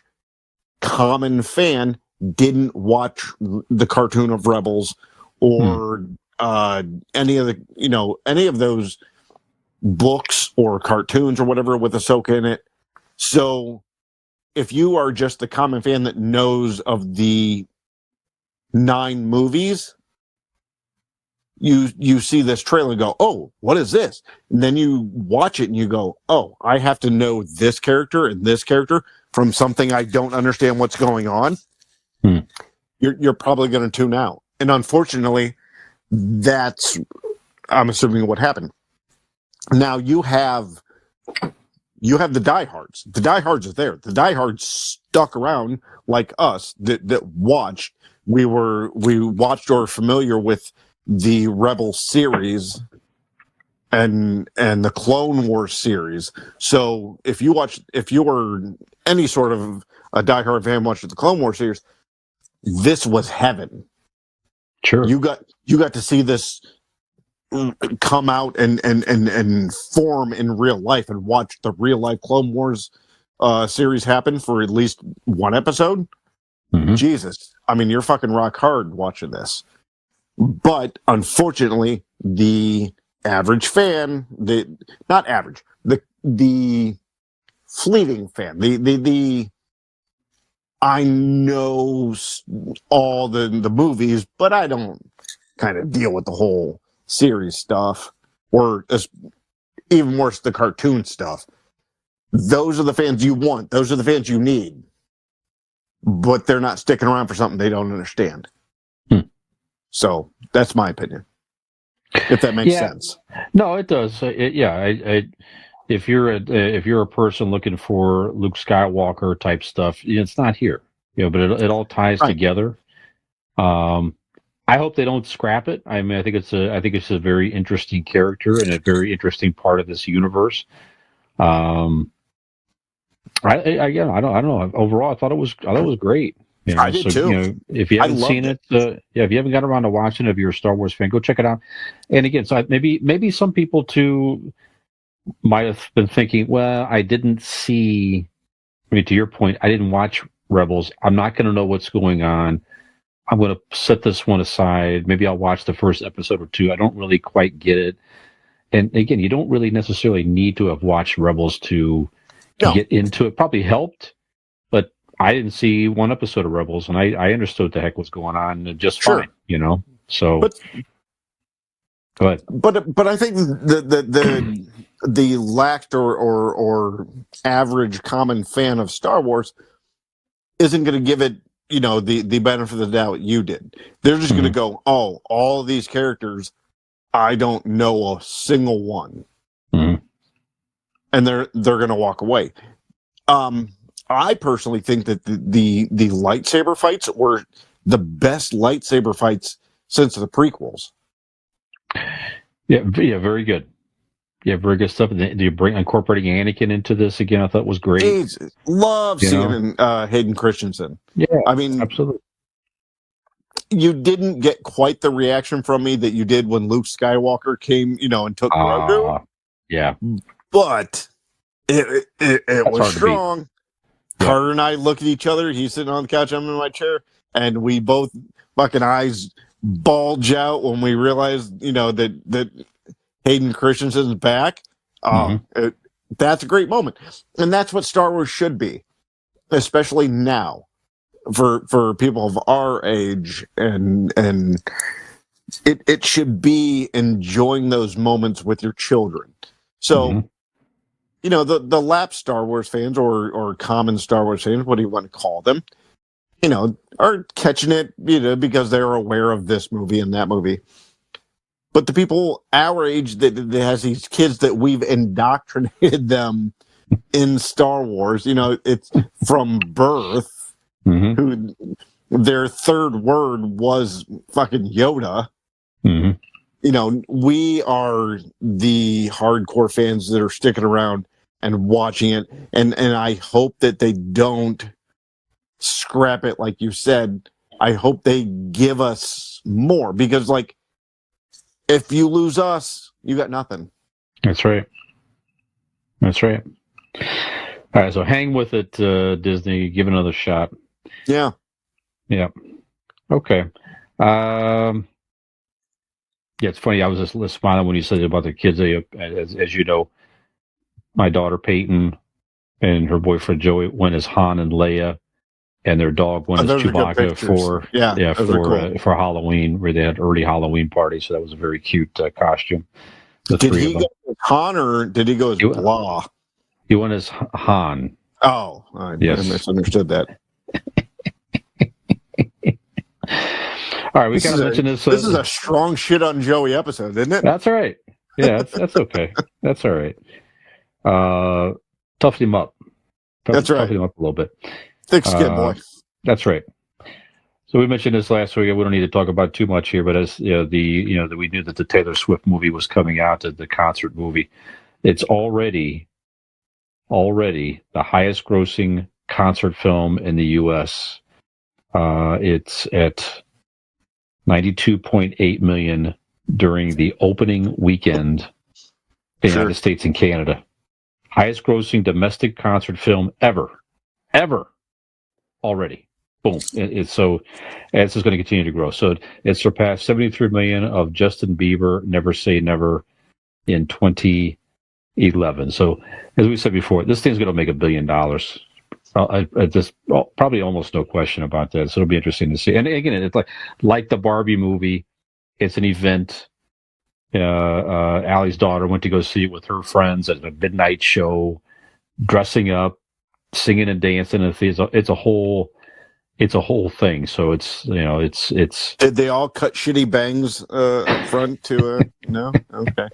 common fan didn't watch the cartoon of Rebels or any of those books or cartoons or whatever with Ahsoka in it. So if you are just the common fan that knows of the 9 movies, you see this trailer and go, oh, what is this? And then you watch it and you go, oh, I have to know this character and this character from something I don't understand what's going on. You're probably going to tune out. And unfortunately, that's, I'm assuming, what happened. Now you have the diehards. The diehards are there. The diehards stuck around like us that watched. We watched or were familiar with the Rebel series and the Clone Wars series. So if you were any sort of a diehard fan watching the Clone Wars series, this was heaven. Sure. You got to see this come out and form in real life, and watch the real life Clone Wars series happen for at least one episode. Mhm. Jesus, I mean, you're fucking rock hard watching this. But unfortunately, the average fan, not average, the fleeting fan, the I know all the movies, but I don't kind of deal with the whole series stuff, or even worse, the cartoon stuff. Those are the fans you want. Those are the fans you need. But they're not sticking around for something they don't understand. So that's my opinion. If that makes sense. No, it does. If you're a person looking for Luke Skywalker type stuff, it's not here. But it all ties together. I hope they don't scrap it. I mean, I think it's a very interesting character and a very interesting part of this universe. I don't know. Overall, I thought it was great. I did too. If you haven't seen it, if you haven't got around to watching it, if you're a Star Wars fan, go check it out. And again, so maybe some people too might have been thinking, well, I didn't see. I mean, to your point, I didn't watch Rebels. I'm not going to know what's going on. I'm going to set this one aside. Maybe I'll watch the first episode or two. I don't really quite get it. And again, you don't really necessarily need to have watched Rebels to get into it. Probably helped, but I didn't see one episode of Rebels, and I understood what the heck was going on just fine, So, go ahead. But I think the lacked or average common fan of Star Wars isn't going to give it, the benefit of the doubt you did. They're just going to go, oh, all these characters, I don't know a single one. And they're going to walk away. I personally think that the lightsaber fights were the best lightsaber fights since the prequels. Yeah, very good. Yeah, very good stuff. Do you bring incorporating Anakin into this again? I thought was great. Jesus. Love seeing Hayden Christensen. Yeah, I mean, absolutely. You didn't get quite the reaction from me that you did when Luke Skywalker came, and took Grogu. Yeah, but it was strong. Yeah. Carter and I look at each other. He's sitting on the couch, I'm in my chair, and we both fucking eyes bulge out when we realize, that Hayden Christensen's back. That's a great moment, and that's what Star Wars should be, especially now for people of our age, and it should be enjoying those moments with your children. So. The lap Star Wars fans or common Star Wars fans, what do you want to call them, are catching it, because they're aware of this movie and that movie. But the people our age that has these kids that we've indoctrinated them in Star Wars, it's from birth, who their third word was fucking Yoda. We are the hardcore fans that are sticking around and watching it, and I hope that they don't scrap it, like you said. I hope they give us more, because, if you lose us, you got nothing. That's right. All right, so hang with it, Disney. Give it another shot. Yeah. Okay. It's funny. I was just smiling when you said about the kids. As you know, my daughter Peyton and her boyfriend Joey went as Han and Leia, and their dog went as Chewbacca for Halloween, where they had early Halloween party. So that was a very cute costume. Did he go as Han or did he go as Blah? He went as Han. Oh, I misunderstood that. All right, we kind of mentioned this. This is a strong shit on Joey episode, isn't it? That's all right. Yeah, that's okay. That's all right. Toughed him up. That's right. Toughed him up a little bit. Thick skin, boy. That's right. So we mentioned this last week. We don't need to talk about too much here, but as we knew that the Taylor Swift movie was coming out, the concert movie. It's already the highest grossing concert film in the U.S. It's at $92.8 million during the opening weekend in the United States and Canada. Highest grossing domestic concert film ever already. Boom. So it's just going to continue to grow. So it surpassed 73 million of Justin Bieber Never Say Never in 2011. So as we said before, this thing's going to make $1 billion. Probably almost no question about that. So it'll be interesting to see. And again, it's like the Barbie movie. It's an event. Allie's daughter went to go see it with her friends at a midnight show, dressing up, singing and dancing. It's a whole thing. So it's. Did they all cut shitty bangs up front to no? Okay.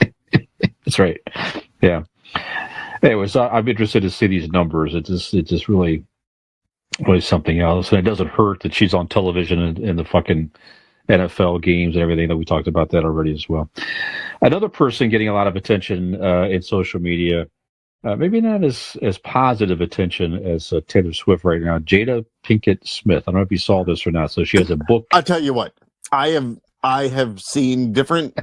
That's right. Yeah. Anyways, I'm interested to see these numbers. It's just really something else. And it doesn't hurt that she's on television in the fucking NFL games and everything that we talked about that already as well. Another person getting a lot of attention in social media, maybe not as positive attention as Taylor Swift right now, Jada Pinkett Smith. I don't know if you saw this or not. So she has a book. I'll tell you what, I have seen different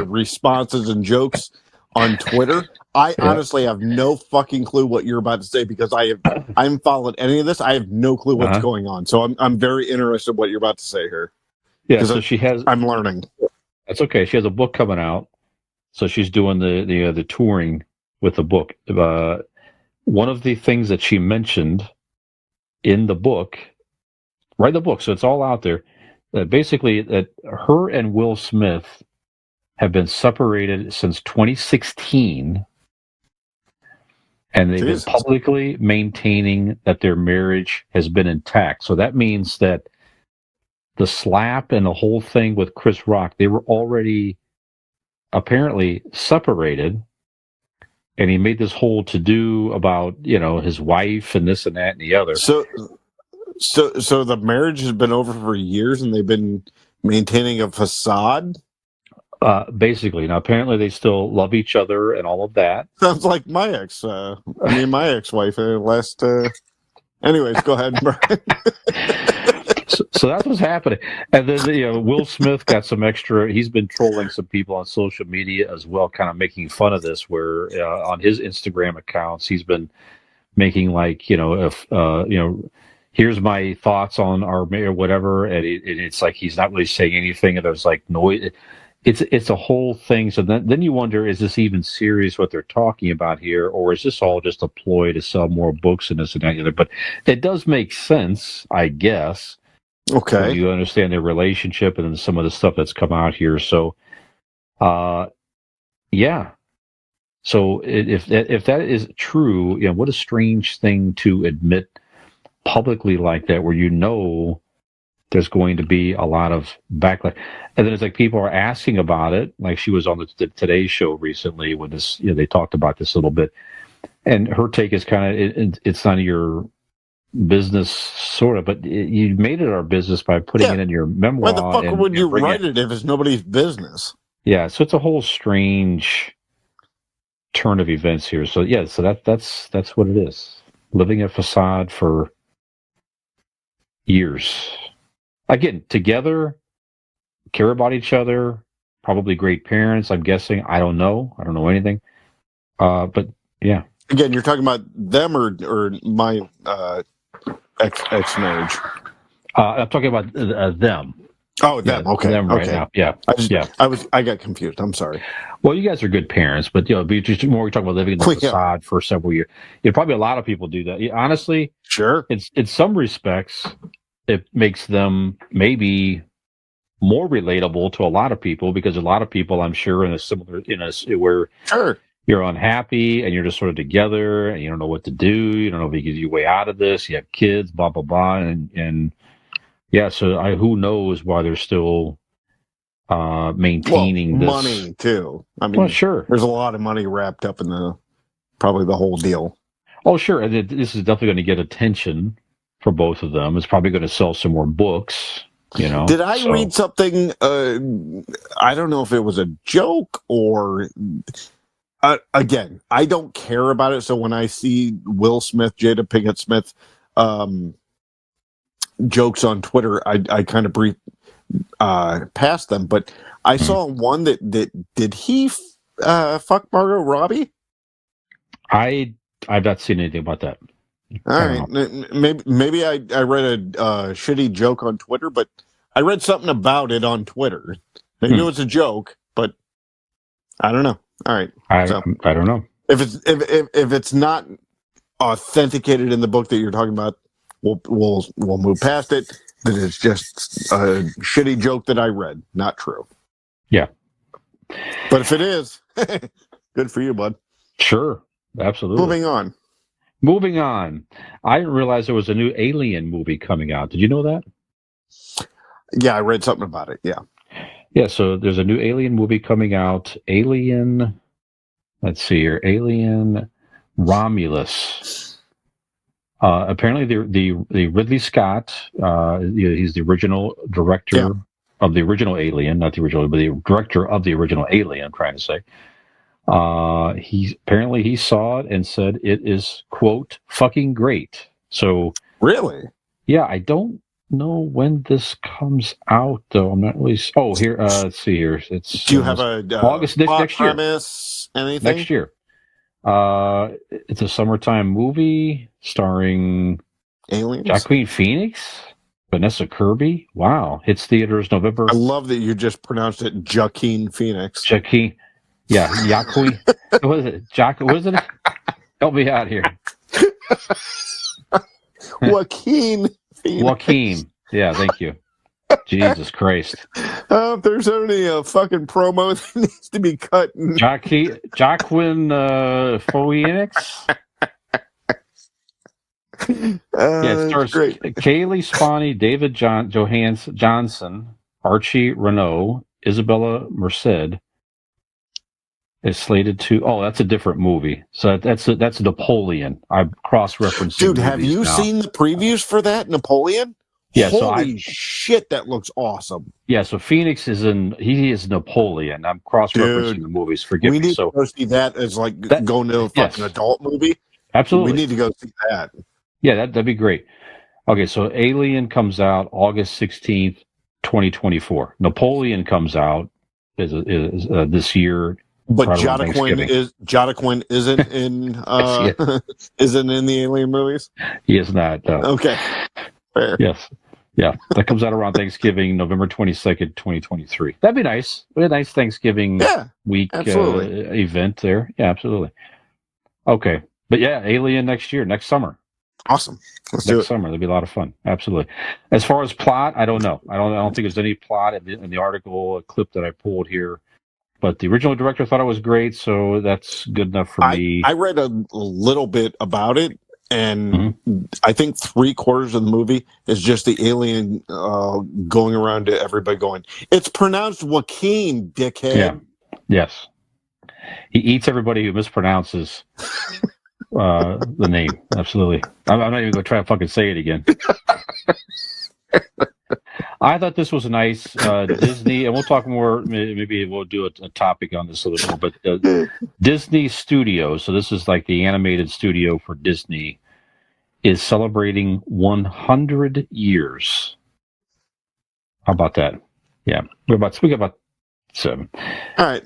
responses and jokes on Twitter. I honestly have no fucking clue what you're about to say because I haven't followed any of this. I have no clue what's going on. So I'm very interested in what you're about to say here. Yeah, so she has. I'm learning. That's okay. She has a book coming out, so she's doing the touring with the book. One of the things that she mentioned in the book, write the book, so it's all out there. Basically, that her and Will Smith have been separated since 2016, and they've been publicly maintaining that their marriage has been intact. So that means that the slap and the whole thing with Chris Rock, they were already apparently separated, and he made this whole to-do about, his wife and this and that and the other. So the marriage has been over for years, and they've been maintaining a facade? Basically. Now, apparently they still love each other and all of that. Sounds like my my ex-wife last... Anyways, go ahead, Brian. So that's what's happening. And then, Will Smith got some extra. He's been trolling some people on social media as well, kind of making fun of this, where on his Instagram accounts, he's been making here's my thoughts on our mayor, whatever. And it's like he's not really saying anything. And there's noise. It's a whole thing. So then you wonder, is this even serious what they're talking about here? Or is this all just a ploy to sell more books and this and that and the other? But it does make sense, I guess. Okay. You understand their relationship and then some of the stuff that's come out here. So, yeah. So if that is true, what a strange thing to admit publicly like that, where there's going to be a lot of backlash. And then it's like people are asking about it. Like she was on the Today Show recently when this, they talked about this a little bit. And her take is kind of, it's none of your business, sort of, but you made it our business by putting it in your memoir. Why the fuck would you write it if it's nobody's business? Yeah, so it's a whole strange turn of events here. So yeah, so that's what it is. Living a facade for years. Again, together, care about each other, probably great parents, I'm guessing. I don't know anything. But yeah. Again, you're talking about them or my ex marriage. I'm talking about them. Oh, them. Okay, them right now. Yeah, I got confused. I'm sorry. Well, you guys are good parents, but just more we talk about living in the facade for several years. Probably a lot of people do that. Honestly, sure. In some respects, it makes them maybe more relatable to a lot of people, because a lot of people, I'm sure, where sure. You're unhappy and you're just sort of together and you don't know what to do. You don't know if you get your way out of this. You have kids, blah, blah, blah. And yeah, so who knows why they're still maintaining this. Money, too. I mean, sure. There's a lot of money wrapped up in probably the whole deal. Oh, sure. And this is definitely going to get attention for both of them. It's probably going to sell some more books. Did I read something? I don't know if it was a joke or... again, I don't care about it. So when I see Will Smith, Jada Pinkett Smith, jokes on Twitter, I kind of brief past them, but I saw one that did he fuck Margot Robbie? I've not seen anything about that. All I right, don't maybe I read a shitty joke on Twitter, but I read something about it on Twitter. Maybe it was a joke, but I don't know. All right, I so don't know. if it's not authenticated in the book that you're talking about, we'll move past it. That it's just a shitty joke that I read, not true. Yeah, but if it is, good for you, bud. sure, absolutely. Moving on. I didn't realize there was a new Alien movie coming out. Did you know that? Yeah, I read something about it. Yeah. Yeah, so there's a new Alien movie coming out. Alien, let's see here. Alien Romulus. Apparently, the Ridley Scott, he's the original director of the original Alien, not the original, but the director of the original Alien, I'm trying to say. He saw it and said it is, quote, fucking great. So really, yeah, I don't know when this comes out though. I'm not really. Oh, here, let's see here. It's do you have a August next year? Premise, anything? Next year. It's a summertime movie starring aliens. Joaquin Phoenix, Vanessa Kirby. Wow, hits theaters November. I love that you just pronounced it Joaquin Phoenix. Joaquin. Yeah, Joaquin. What is it? What is it? Help me out here. Joaquin Phoenix. Joaquin. Yeah, thank you. Jesus Christ. If there's only a fucking promo that needs to be cut. Joaquin Phoenix. It stars great. Kaylee Spawney, David Johnson, Archie Renault, Isabella Merced. Is slated to. Oh, that's a different movie. So that's Napoleon. I'm cross-referencing. Dude, have you seen the previews for that Napoleon? Yeah. Holy shit, that looks awesome. Yeah. So Phoenix is he is Napoleon. I'm cross-referencing the movies. Forgive me. We need to go see that as like going to a fucking adult movie. Absolutely. We need to go see that. Yeah, that'd be great. Okay, so Alien comes out August 16th, 2024. Napoleon comes out is this year. But Jadaquin isn't in isn't in the Alien movies. He is not. Okay. Fair. Yes. Yeah. That comes out around Thanksgiving, November 22nd, 2023. That'd be nice. A nice Thanksgiving week event there. Yeah, absolutely. Okay. But yeah, Alien next summer. Awesome. Let's do it. Next summer. That'd be a lot of fun. Absolutely. As far as plot, I don't know. I don't think there's any plot in the article, a clip that I pulled here. But the original director thought it was great, so that's good enough for me. I read a little bit about it, and I think 3/4 of the movie is just the alien going around to everybody going, "It's pronounced Joaquin, dickhead." Yeah. Yes. He eats everybody who mispronounces the name. Absolutely. I'm not even going to try to fucking say it again. I thought this was a nice Disney, and we'll talk more. Maybe we'll do a topic on this a little more. But Disney Studios, so this is like the animated studio for Disney, is celebrating 100 years. How about that? Yeah, we got about 7. All right.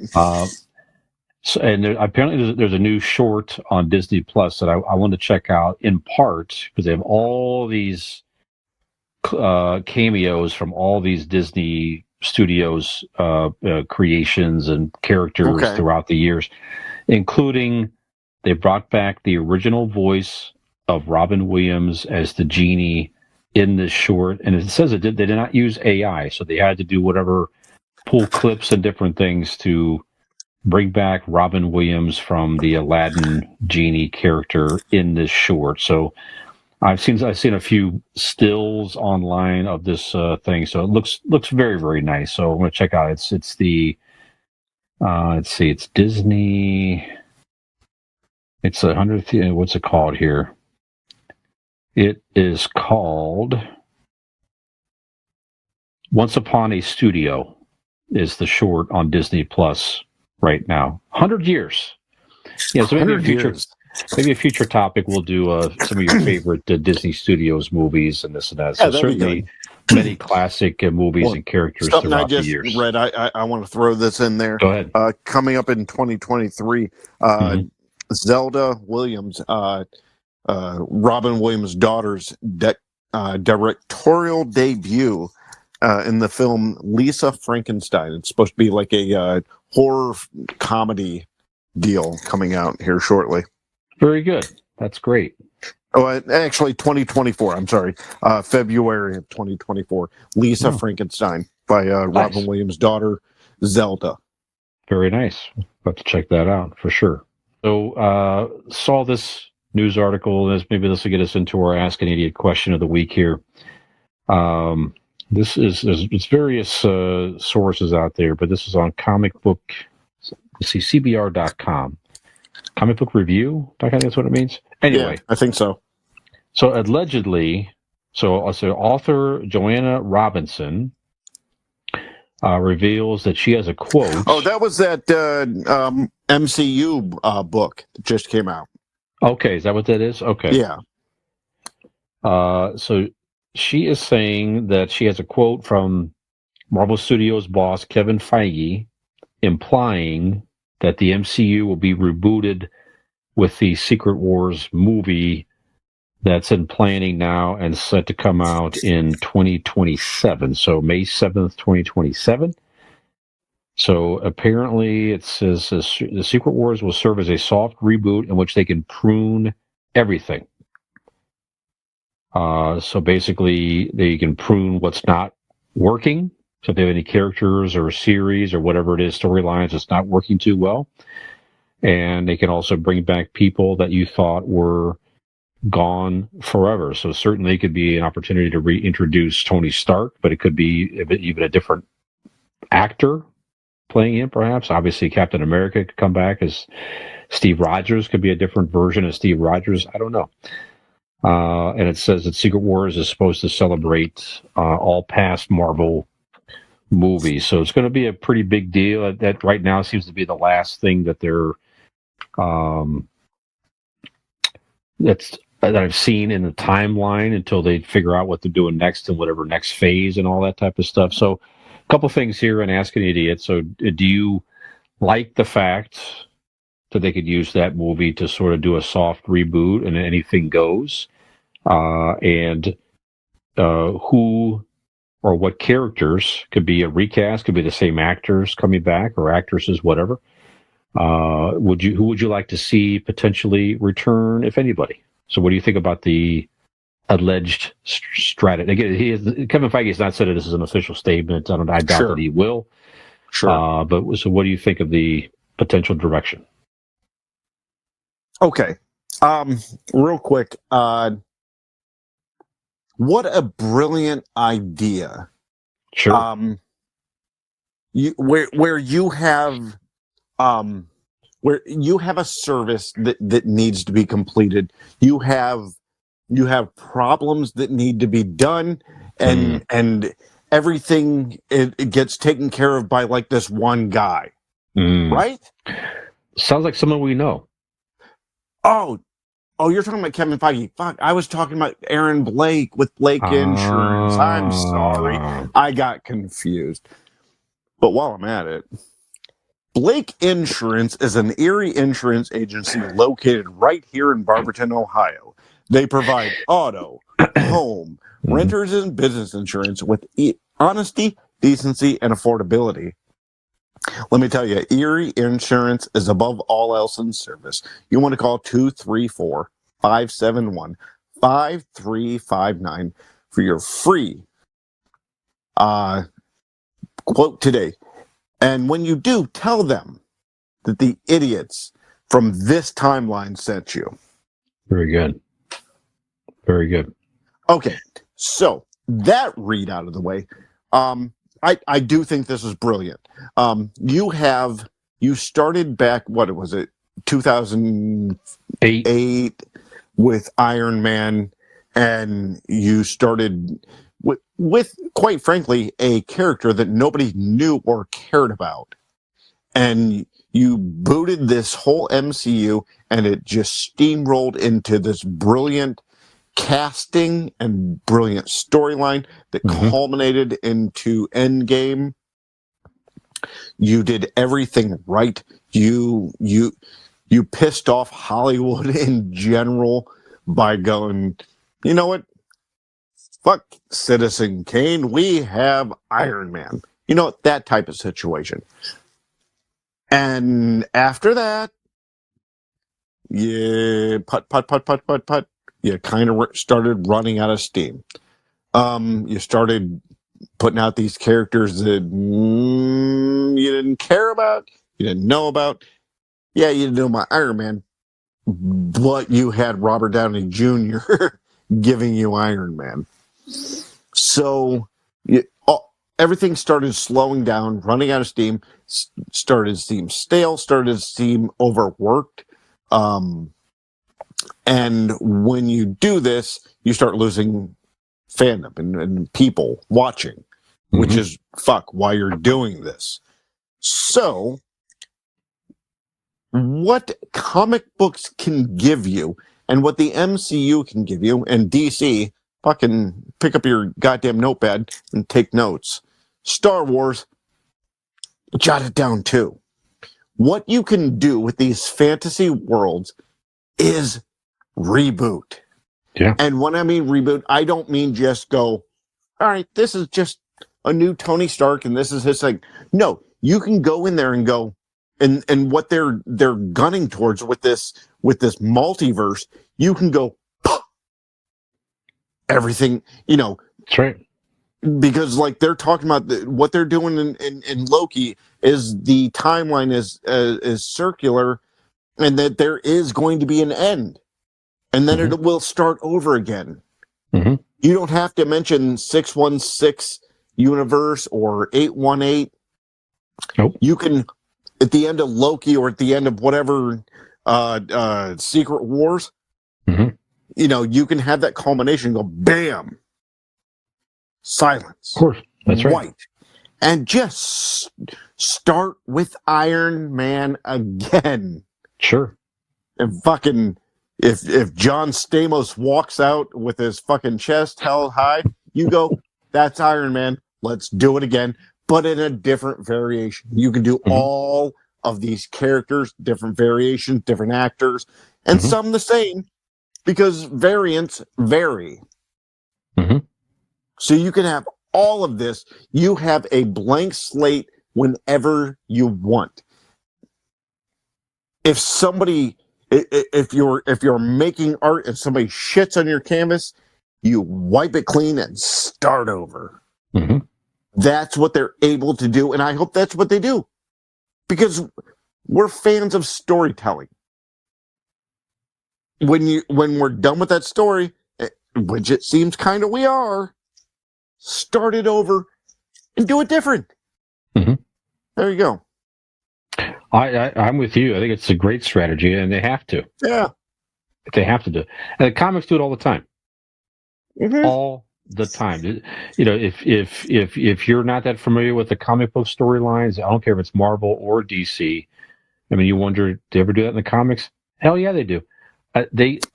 So, and apparently there's a new short on Disney Plus that I wanted to check out in part because they have all these cameos from all these Disney Studios creations and characters throughout the years, including they brought back the original voice of Robin Williams as the genie in this short, and it says they did not use AI, so they had to do whatever, pull clips and different things to bring back Robin Williams from the Aladdin genie character in this short. So I've seen a few stills online of this thing, so it looks very, very nice. So I'm gonna check out. It's the let's see, it's Disney. It's 100th. What's it called here? It is called Once Upon a Studio. Is the short on Disney Plus right now? 100 years. Yeah, so maybe a future. maybe a future topic we'll do some of your favorite Disney Studios movies and this and that. Yeah, So that'd be certainly many classic movies Well, and characters something I throughout the just years. read. I want to throw this in there. Go ahead. Coming up in 2023, Mhm. Zelda Williams, Robin Williams' daughter's directorial debut in the film Lisa Frankenstein. It's supposed to be like a horror comedy deal coming out here shortly. Very good. That's great. Oh, actually, 2024. I'm sorry, February of 2024. Lisa Frankenstein by Robin Williams' daughter, Zelda. Very nice. Got to check that out for sure. So, saw this news article. Maybe this will get us into our Ask an Idiot question of the week here. It's various sources out there, but this is on comic book. Let's see, CBR.com. Comic book review? I think that's what it means. Anyway, Yeah, I think so. So allegedly, author Joanna Robinson reveals that she has a quote. Oh, that was that MCU book that just came out. Okay, is that what that is? Okay. Yeah. So she is saying that she has a quote from Marvel Studios boss Kevin Feige, implying that the MCU will be rebooted with the Secret Wars movie that's in planning now and set to come out in 2027. So May 7th, 2027. So apparently it says the Secret Wars will serve as a soft reboot in which they can prune everything. So basically they can prune what's not working. So if they have any characters or series or whatever it is, storylines that's not working too well. And they can also bring back people that you thought were gone forever. So certainly it could be an opportunity to reintroduce Tony Stark, but it could be even a different actor playing him, perhaps. Obviously, Captain America could come back as Steve Rogers, could be a different version of Steve Rogers. I don't know. And it says that Secret Wars is supposed to celebrate all past Marvel movies. So it's going to be a pretty big deal. That right now seems to be the last thing that they're that I've seen in the timeline until they figure out what they're doing next and whatever next phase and all that type of stuff. So a couple things here on Ask an Idiot. So do you like the fact that they could use that movie to sort of do a soft reboot and anything goes? And who or what characters could be a recast, could be the same actors coming back or actresses, whatever. Who would you like to see potentially return, if anybody? So what do you think about the alleged strategy? Again, Kevin Feige has not said it as an official statement. I doubt that he will. Sure. But so what do you think of the potential direction? Okay. Real quick. What a brilliant idea. Sure. Where you have a service that needs to be completed. You have problems that need to be done, and everything it gets taken care of by like this one guy, right? Sounds like someone we know. Oh, you're talking about Kevin Feige. Fuck, I was talking about Aaron Blake with Blake Insurance. I'm sorry, I got confused. But while I'm at it, Blake Insurance is an Erie insurance agency located right here in Barberton, Ohio. They provide auto, home, renters, and business insurance with honesty, decency, and affordability. Let me tell you, Erie Insurance is above all else in service. You want to call 234-571-5359 for your free quote today. And when you do, tell them that the idiots from this timeline sent you. Very good. Very good. Okay, so that read out of the way, I do think this is brilliant. You started back, what was it, 2008 with Iron Man, and you started with quite frankly, a character that nobody knew or cared about. and you booted this whole MCU, and it just steamrolled into this brilliant casting and brilliant storyline that culminated into Endgame. You did everything right. You pissed off Hollywood in general by going, you know what? Fuck Citizen Kane. We have Iron Man. You know, that type of situation. And after that, you put. You kind of started running out of steam. You started putting out these characters that you didn't care about, you didn't know about. Yeah, you didn't know about Iron Man, but you had Robert Downey Jr. giving you Iron Man. So everything started slowing down, running out of steam, started to seem stale, started to seem overworked. And when you do this, you start losing fandom and people watching, which is why you're doing this. So what comic books can give you and what the MCU can give you, and DC, fucking pick up your goddamn notepad and take notes. Star Wars, jot it down too. What you can do with these fantasy worlds is reboot. Yeah. And when I mean reboot, I don't mean just go, all right, this is just a new Tony Stark and this is his thing. No, you can go in there and go, and what they're gunning towards with this multiverse, you can go everything, That's right. because like they're talking about what they're doing in Loki is the timeline is circular, and that there is going to be an end, and then it will start over again. You don't have to mention 616 universe or 818. Nope. You can, at the end of Loki or at the end of whatever Secret Wars, you can have that culmination go bam, silence. Of course, that's right. White. And just start with Iron Man again. Sure. And fucking, if John Stamos walks out with his fucking chest held high, you go, that's Iron Man. Let's do it again, but in a different variation. You can do all of these characters, different variations, different actors, and some the same, because variants vary. So you can have all of this. You have a blank slate whenever you want. If you're making art and somebody shits on your canvas, you wipe it clean and start over. That's what they're able to do, and I hope that's what they do, because we're fans of storytelling. When we're done with that story, which it seems kind of we are, start it over and do it different. There you go. I'm with you. I think it's a great strategy, and they have to. Yeah. They have to do it. And the comics do it all the time. All the time. If you're not that familiar with the comic book storylines, I don't care if it's Marvel or DC. I mean, you wonder, do they ever do that in the comics? Hell yeah, they do.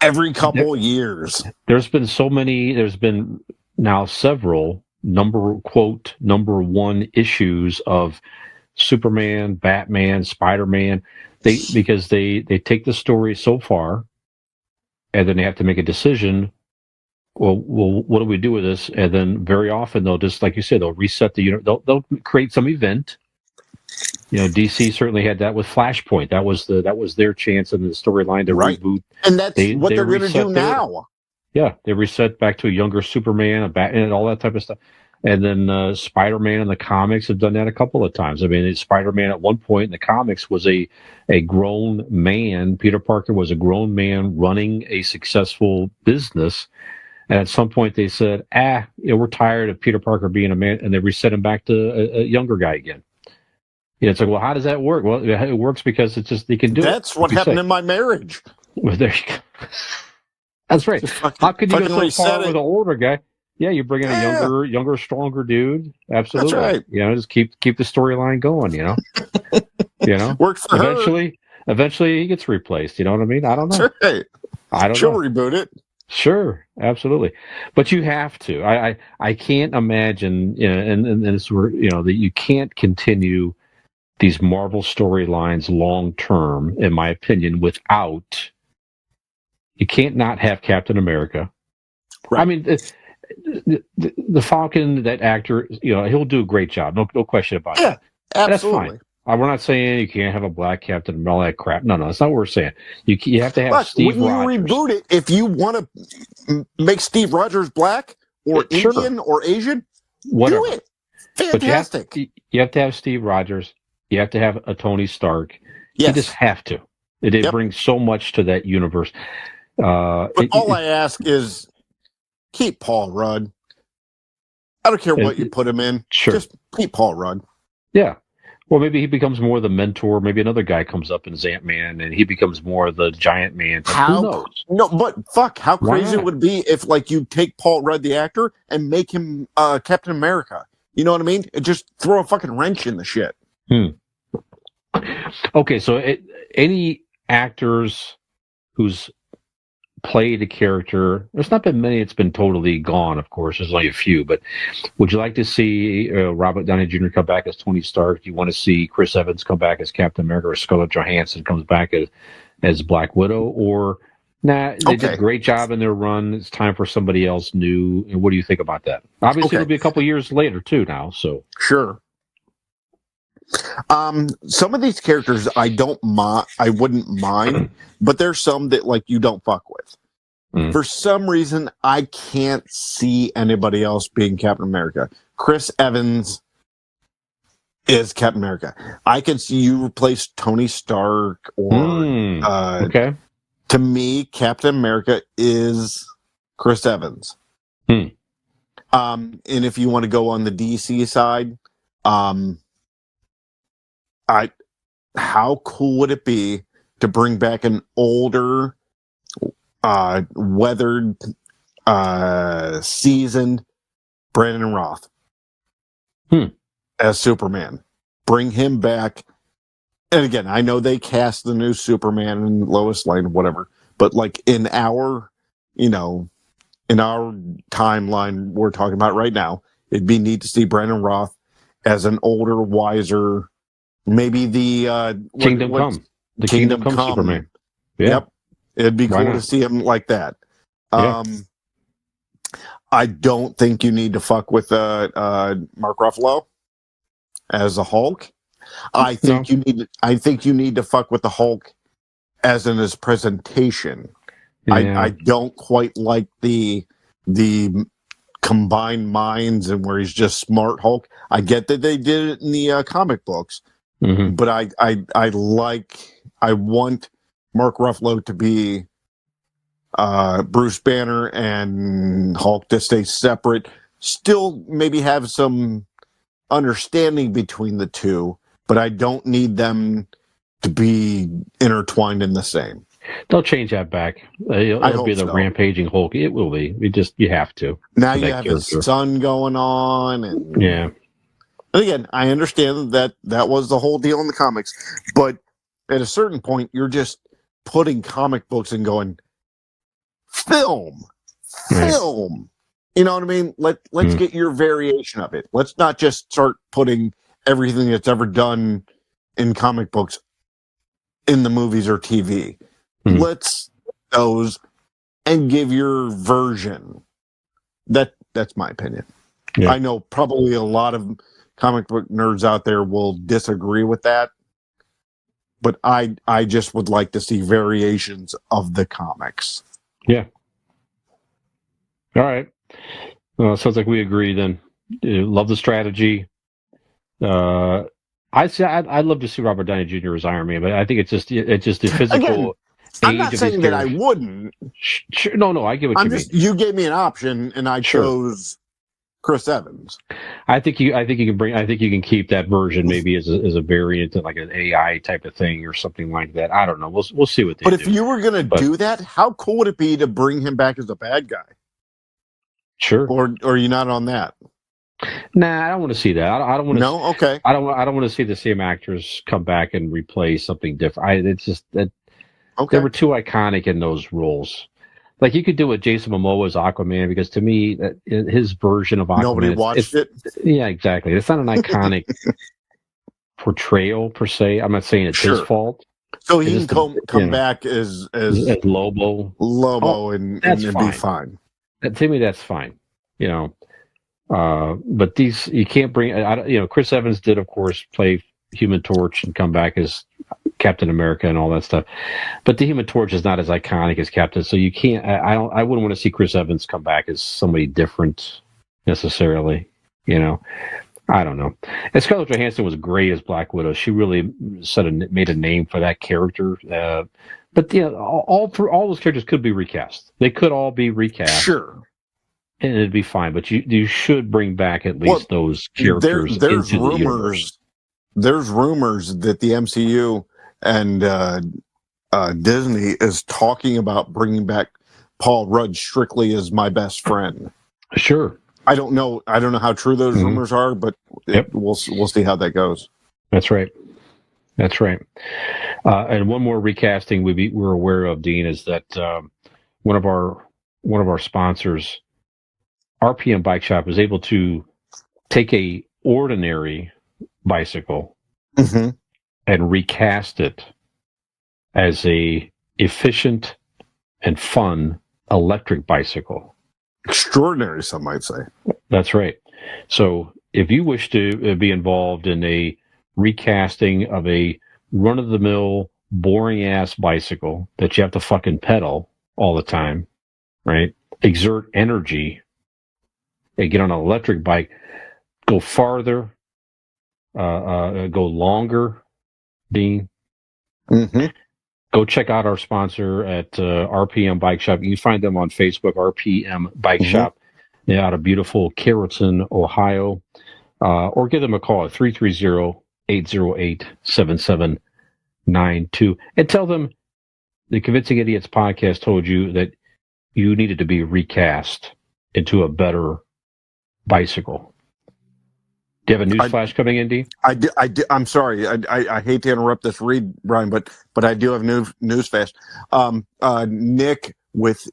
Every couple years. There's been now several number one issues of Superman, Batman, Spider-Man. Because they take the story so far, and then they have to make a decision. Well, what do we do with this? And then very often they'll just, like you said, they'll reset the unit. They'll create some event. DC certainly had that with Flashpoint. That was their chance in the storyline to reboot. And that's what they're going to do now. Yeah, they reset back to a younger Superman, a Batman, and all that type of stuff. And then Spider-Man in the comics have done that a couple of times. I mean, Spider-Man at one point in the comics was a grown man. Peter Parker was a grown man running a successful business. And at some point they said, we're tired of Peter Parker being a man, and they reset him back to a younger guy again. It's like, well, how does that work? Well, it works because it's just, they can do it. That's what happened in my marriage. Well, there you go. That's right. How could you go so far with an older guy? Yeah, you bring in a younger, stronger dude. Absolutely. That's right. Just keep the storyline going, You know, Works for eventually he gets replaced. You know what I mean? I don't know. her. Right. I don't She'll know. reboot it. Sure, absolutely, but you have to. I can't imagine, and it's where that you can't continue these Marvel storylines long term, in my opinion, without you can't not have Captain America. Right. I mean, the Falcon, that actor, he'll do a great job. No question about Yeah, that. That's absolutely. fine. We're not saying you can't have a black captain and all that crap. No, that's not what we're saying. You have to have Look, Steve when Rogers. you reboot it, if you want to make Steve Rogers black or Sure. Indian or Asian, Whatever. do it. But Fantastic. you have to have Steve Rogers. You have to have a Tony Stark. Yes. You just have to. It brings so much to that universe. But all I ask is keep Paul Rudd. I don't care what you put him in. Sure. Just keep Paul Rudd. Yeah. Well, maybe he becomes more the mentor. Maybe another guy comes up in Ant-Man, and he becomes more the giant man. Who knows? No, but fuck, how Why crazy not? it would be if, like, you take Paul Rudd, the actor, and make him Captain America. You know what I mean? Just throw a fucking wrench in the shit. Okay, so any actors who's played a character, there's not been many. It's been totally gone, of course. There's only a few. But would you like to see Robert Downey Jr. come back as Tony Stark? Do you want to see Chris Evans come back as Captain America, or Scarlett Johansson comes back as Black Widow? Or they did a great job in their run. It's time for somebody else new. And what do you think about that? Obviously, it'll be a couple years later too now. So Sure. Some of these characters I wouldn't mind, but there's some that, like, you don't fuck with. For some reason, I can't see anybody else being Captain America. Chris Evans is Captain America. I can see you replace Tony Stark or okay. To me, Captain America is Chris Evans. And if you want to go on the DC side, how cool would it be to bring back an older, weathered, seasoned Brandon Roth as Superman? Bring him back. And again, I know they cast the new Superman and Lois Lane, whatever, but like in our timeline we're talking about right now, it'd be neat to see Brandon Roth as an older, wiser, maybe the Kingdom Come Superman. Yeah. Yep. It'd be cool to see him like that. Yeah. I don't think you need to fuck with Mark Ruffalo as a Hulk. I think you need to fuck with the Hulk as in his presentation. Yeah. I don't quite like the combined minds and where he's just smart Hulk. I get that they did it in the comic books, but I want Mark Ruffalo to be Bruce Banner and Hulk to stay separate. Still maybe have some understanding between the two, but I don't need them to be intertwined in the same. They'll change that back. It'll be the rampaging Hulk. It will be. You have to. Now you have his son going on, and yeah. And again, I understand that was the whole deal in the comics, but at a certain point, you're just putting comic books and going film. You know what I mean? Let's get your variation of it. Let's not just start putting everything that's ever done in comic books in the movies or TV. Let's those and give your version. That's my opinion. Yeah. I know probably a lot of comic book nerds out there will disagree with that, but I just would like to see variations of the comics. Yeah. All right. Sounds like we agree then. Love the strategy. I'd love to see Robert Downey Jr. as Iron Man, but I think it's just the physical. Again, I'm not saying that I wouldn't. Sure, no, I get what you mean. You gave me an option, and I chose Chris Evans. I think you can keep that version maybe as a variant, like an AI type of thing or something like that. I don't know. We'll see what they do. But if you were going to do that, how cool would it be to bring him back as a bad guy? Sure. Or are you not on that? Nah, I don't want to see that. I don't want to. No, okay. I don't want to see the same actors come back and replay something different. It's just that Okay. they were too iconic in those roles. Like you could do it with Jason Momoa as Aquaman because to me, his version of Aquaman. Nobody watched it. Yeah, exactly. It's not an iconic portrayal per se. I'm not saying it's his Sure. fault. So he It's can just come back as Lobo. Lobo and be fine. fine. To me, that's fine. But these you can't bring. Chris Evans did, of course, play Human Torch and come back as Captain America and all that stuff. But the Human Torch is not as iconic as Captain, so you can't. I wouldn't want to see Chris Evans come back as somebody different necessarily. I don't know. And Scarlett Johansson was great as Black Widow. She really made a name for that character. But all those characters could be recast. They could all be recast. Sure. And it'd be fine, but you should bring back at least those characters. There's rumors. There's rumors that the MCU and Disney is talking about bringing back Paul Rudd strictly as My Best Friend. Sure. I don't know how true those rumors are, but we'll see how that goes. That's right. And one more recasting we're aware of, Dean, is that one of our sponsors, RPM Bike Shop, is able to take a ordinary bicycle and recast it as a efficient and fun electric bicycle. Extraordinary, some might say. That's right. So if you wish to be involved in a recasting of a run-of-the-mill, boring-ass bicycle that you have to fucking pedal all the time, right? Exert energy, and get on an electric bike, go farther, go longer, Dean. Go check out our sponsor at RPM Bike Shop. You find them on Facebook, RPM Bike Shop. They're out of beautiful Carrollton, Ohio. Or give them a call at 330-808-7792. And tell them the Convincing Idiots podcast told you that you needed to be recast into a better bicycle. Do you have a news flash coming in, Dean? I'm sorry. I hate to interrupt this read, Brian, but I do have news flash. Nick, with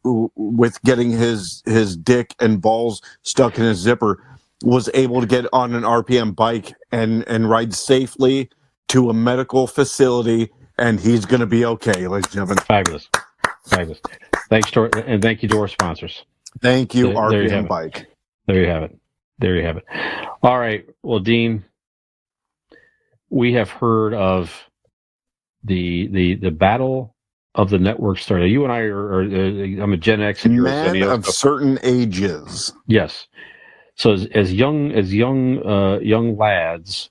getting his dick and balls stuck in his zipper, was able to get on an RPM bike and ride safely to a medical facility, and he's going to be okay, ladies and gentlemen. Fabulous. Thank you to our sponsors. Thank you, RPM Bike. There you have it. All right. Well, Dean, we have heard of the battle of the network star. You and I are I'm a Gen X and you're a men of certain ages. Yes. So as young lads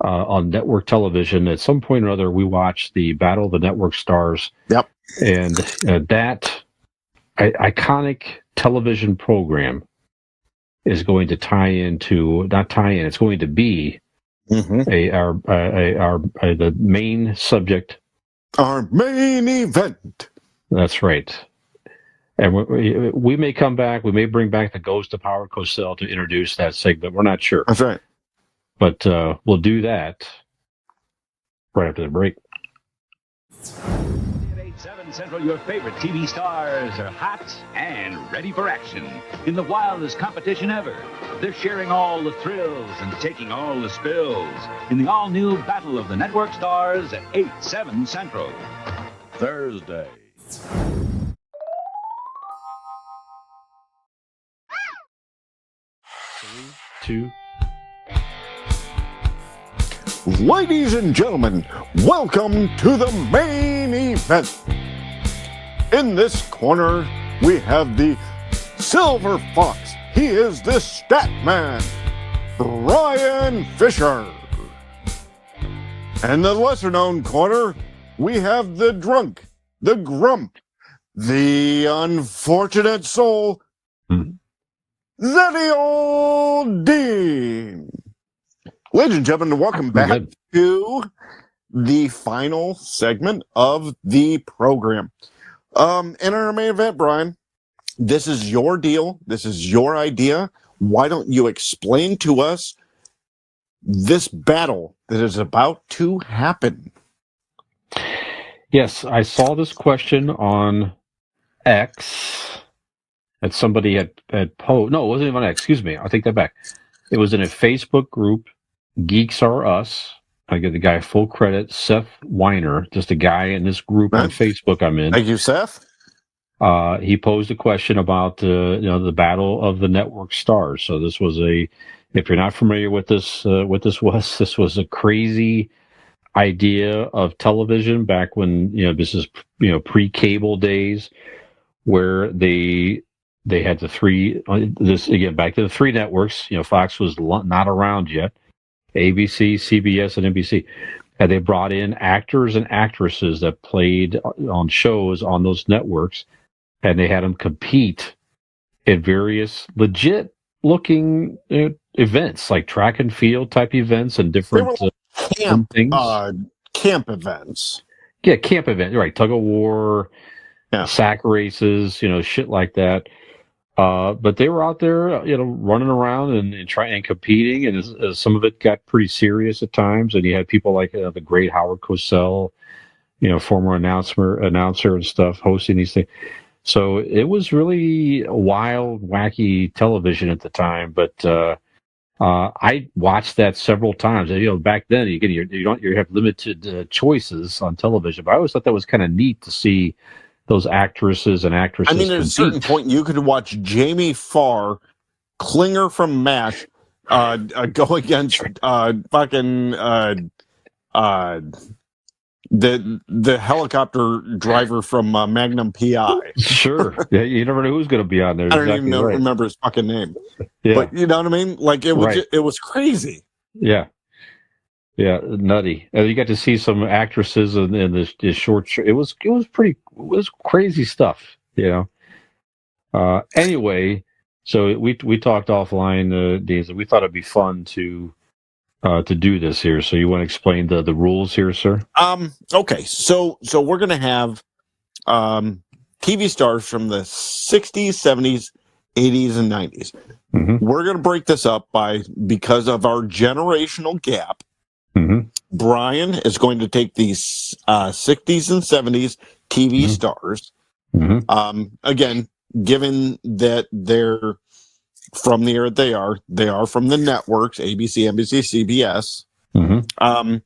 on network television, at some point or other, we watched the battle of the network stars. Yep. And that iconic television program is going to it's going to be the main subject. Our main event. That's right. And we may come back. We may bring back the ghost of Howard Cosell to introduce that segment. We're not sure. That's right. But we'll do that right after the break. 7 Central, your favorite TV stars are hot and ready for action in the wildest competition ever. They're sharing all the thrills and taking all the spills in the all-new Battle of the Network Stars at 8/7 Central. Thursday. 2. Ladies and gentlemen, welcome to the main event. In this corner, we have the Silver Fox. He is the stat man, Brian Fisher. And the lesser-known corner, we have the drunk, the grump, the unfortunate soul, the old Dean. Ladies and gentlemen, welcome back to the final segment of the program. In our main event, Brian, this is your deal. This is your idea. why don't you explain to us this battle that is about to happen? Yes, I saw this question on X that somebody had posed. No, it wasn't even on X. Excuse me. I'll take that back. It was in a Facebook group, Geeks Are Us. I give the guy full credit, Seth Weiner, just a guy in this group on Facebook I'm in. Thank you, Seth. He posed a question about the battle of the network stars. So this was if you're not familiar with this, this was a crazy idea of television back when this is pre-cable days, where they had the three back to the three networks. Fox was not around yet. ABC, CBS, and NBC. And they brought in actors and actresses that played on shows on those networks, and they had them compete in various legit looking events, like track and field type events and different things. Camp events. Yeah, camp event, right? Tug of war, yeah. Sack races, shit like that. But they were out there, running around and trying and competing, and some of it got pretty serious at times. And you had people like the great Howard Cosell, former announcer and stuff, hosting these things. So it was really wild, wacky television at the time. But I watched that several times. Back then, you have limited choices on television. But I always thought that was kind of neat to see those actresses and actresses. I mean, at a certain point, you could watch Jamie Farr, Klinger from MASH, go against fucking the helicopter driver from Magnum PI. Sure, yeah, you never know who's going to be on there. I don't even remember his fucking name. Yeah, but you know what I mean? Like it was, it was crazy. Yeah. Yeah, nutty. You got to see some actresses in this short. It was crazy stuff, Anyway, so we talked offline, Dean, and we thought it'd be fun to do this here. So you want to explain the rules here, sir? Okay. So we're gonna have TV stars from the 60s, 70s, 80s, and 90s. Mm-hmm. We're gonna break this up because of our generational gap. Mm-hmm. Brian is going to take these 60s and 70s TV stars. Mm-hmm. Again, given that they're from the era they are from the networks, ABC, NBC, CBS. Mm-hmm.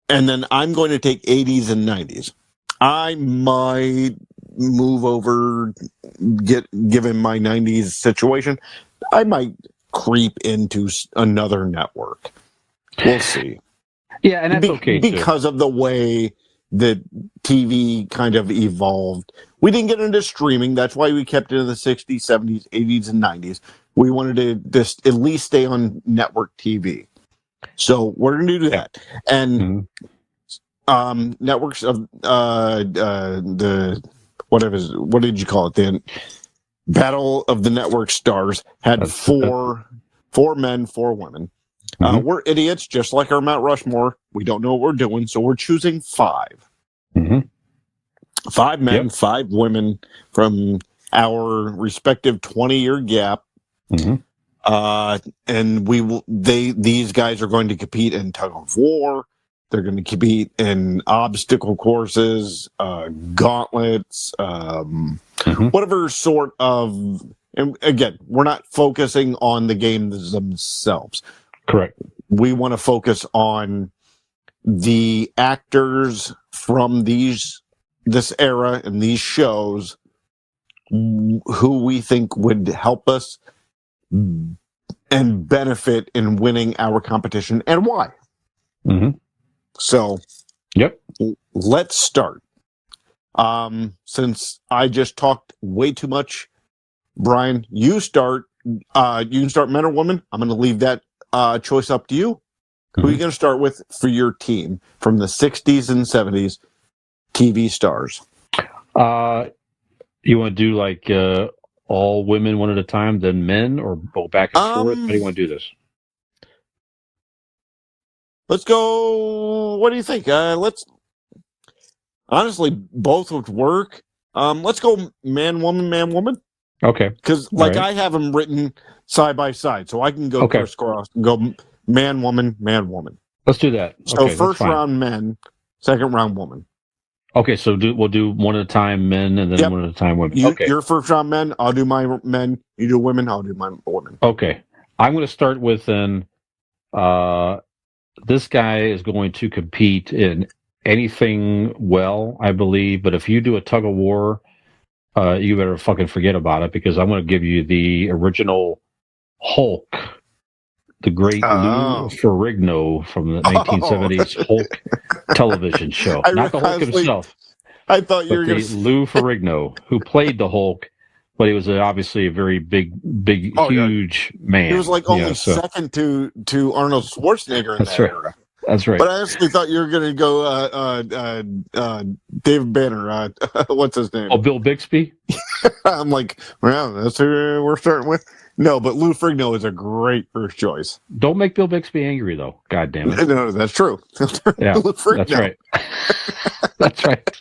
And then I'm going to take 80s and 90s. I might move over, given my 90s situation, I might creep into another network. We'll see. Yeah, and that's okay because of the way that TV kind of evolved. We didn't get into streaming. That's why we kept it in the 60s, 70s, 80s, and 90s. We wanted to just at least stay on network TV. So we're going to do that. And networks of what did you call it then? Battle of the Network Stars had four men, 4 women. We're idiots, just like our Mount Rushmore. We don't know what we're doing, so we're choosing 5. 5 men, 5 women from our respective 20-year gap. And these guys are going to compete in tug of war. They're going to compete in obstacle courses, gauntlets, whatever sort of. And again, we're not focusing on the games themselves. Correct. We want to focus on the actors from this era and these shows who we think would help us and benefit in winning our competition and why. So, let's start. Since I just talked way too much, Brian, you start. You can start men or women. I'm going to leave that choice up to you. Who are you going to start with for your team from the 60s and 70s TV stars? You want to do like all women one at a time, then men, or go back and forth? How do you want to do this? Let's go. What do you think? Honestly, both would work. Let's go man, woman, man, woman. Okay. Because, All right. I have them written side by side, so I can go Okay. crisscross and go man, woman, man, woman. Let's do that. So Okay, first that's fine. round men, second round woman. Okay, so we'll do one at a time men and then Yep. one at a time women. You, Okay. Your first round men, I'll do my men. You do women, I'll do my women. Okay. I'm going to start with then. This guy is going to compete in anything well, I believe. But if you do a tug of war, you better fucking forget about it because I'm going to give you the original Hulk, the great Lou Ferrigno from the 1970s Hulk television show. Not the Hulk himself. I thought you were going to Lou Ferrigno, who played the Hulk, but he was obviously a very big, huge man. He was like only second to Arnold Schwarzenegger in that era. That's right. But I honestly thought you were going to go David Banner. What's his name? Oh, Bill Bixby? I'm like, well, that's who we're starting with. No, but Lou Ferrigno is a great first choice. Don't make Bill Bixby angry, though. God damn it. No, that's true. Yeah, that's right. That's right.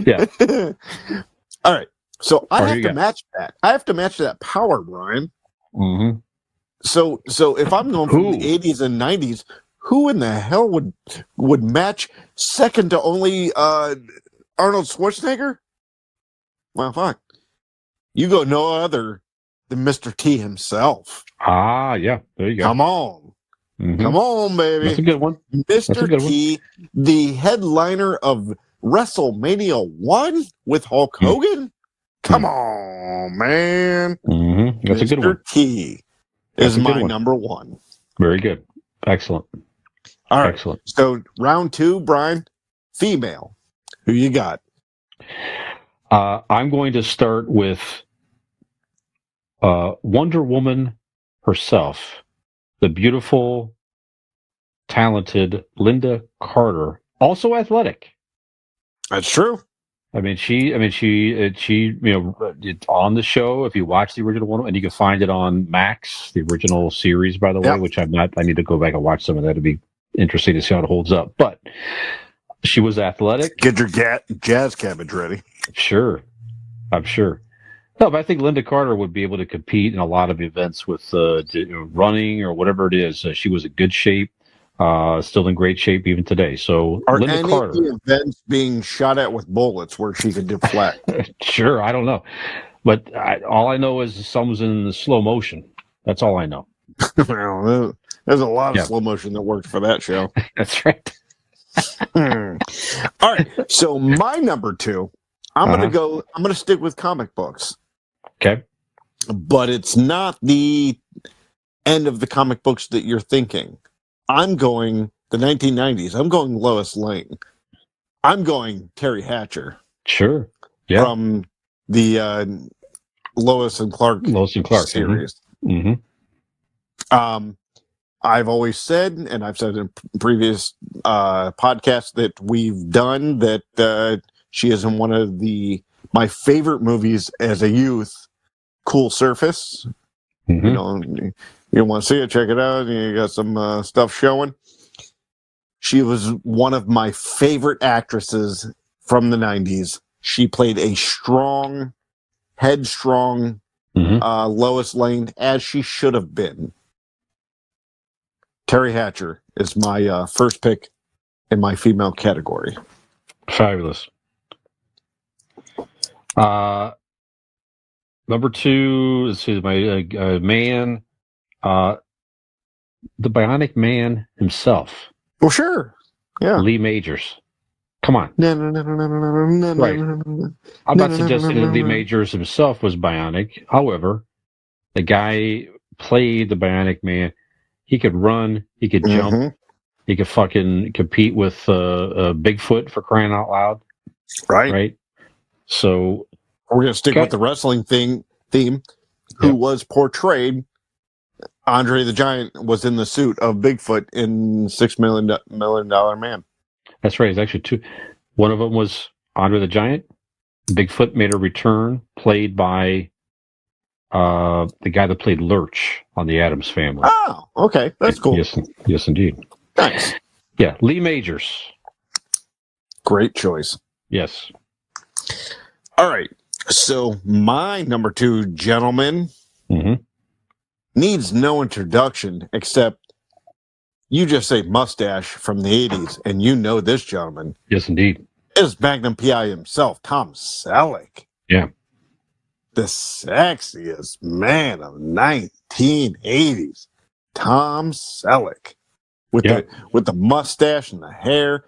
Yeah. All right. So I have to match that. I have to match that power, Brian. Mm-hmm. So if I'm going from the 80s and 90s, who in the hell would match second to only Arnold Schwarzenegger? Well, fuck. You go no other than Mr. T himself. Ah, yeah. There you go. Come on. Mm-hmm. Come on, baby. That's a good one. Mr. T, the headliner of WrestleMania 1 with Hulk Hogan? Come on, man. Mm-hmm. That's a good one. Mr. T is my number one. Very good. Excellent. All right. Excellent. So round 2, Brian, female. Who you got? I'm going to start with Wonder Woman herself, the beautiful, talented Linda Carter, also athletic. That's true. I mean, she, you know, it's on the show. If you watch the original one, and you can find it on Max, the original series, by the way, which I'm not. I need to go back and watch some of that. It'd be interesting to see how it holds up. But she was athletic. Get your jazz cabbage ready. Sure, I'm sure. No, but I think Linda Carter would be able to compete in a lot of events with running or whatever it is. She was in good shape. Still in great shape even today. So are Linda any Carter, of the events being shot at with bullets where she could deflect? Sure, I don't know, but all I know is someone's in the slow motion. That's all I know. Well, there's a lot of slow motion that worked for that show. That's right. All right, so my number 2, I'm gonna stick with comic books. Okay, but it's not the end of the comic books that you're thinking. I'm going the 1990s. I'm going Lois Lane. I'm going Terry Hatcher. Sure. Yeah. From the Lois and Clark series. Mm-hmm. I've always said, and I've said in previous podcasts that we've done, that she is in one of my favorite movies as a youth, Cool Surface. Mm-hmm. You know, you want to see it, check it out. You got some stuff showing. She was one of my favorite actresses from the 90s. She played a strong, headstrong Lois Lane, as she should have been. Terry Hatcher is my first pick in my female category. Fabulous. Number 2 is my man, the Bionic Man himself. Well, sure. Yeah. Lee Majors. Come on. Right. I'm not suggesting that Lee Majors himself was bionic. However, the guy played the Bionic Man. He could run. He could jump. He could fucking compete with Bigfoot, for crying out loud. Right. So we're going to stick with the wrestling theme. Who was portrayed? Andre the Giant was in the suit of Bigfoot in $6 Million Man. That's right. It's actually 2. One of them was Andre the Giant. Bigfoot made a return, played by the guy that played Lurch on the Addams Family. Oh, okay. That's cool. Yes, indeed. Nice. Yeah, Lee Majors. Great choice. Yes. All right. So my number 2 gentleman needs no introduction except you just say mustache from the 80s, and you know this gentleman. Yes, indeed. Is Magnum PI himself, Tom Selleck. Yeah. The sexiest man of 1980s. Tom Selleck. With the mustache and the hair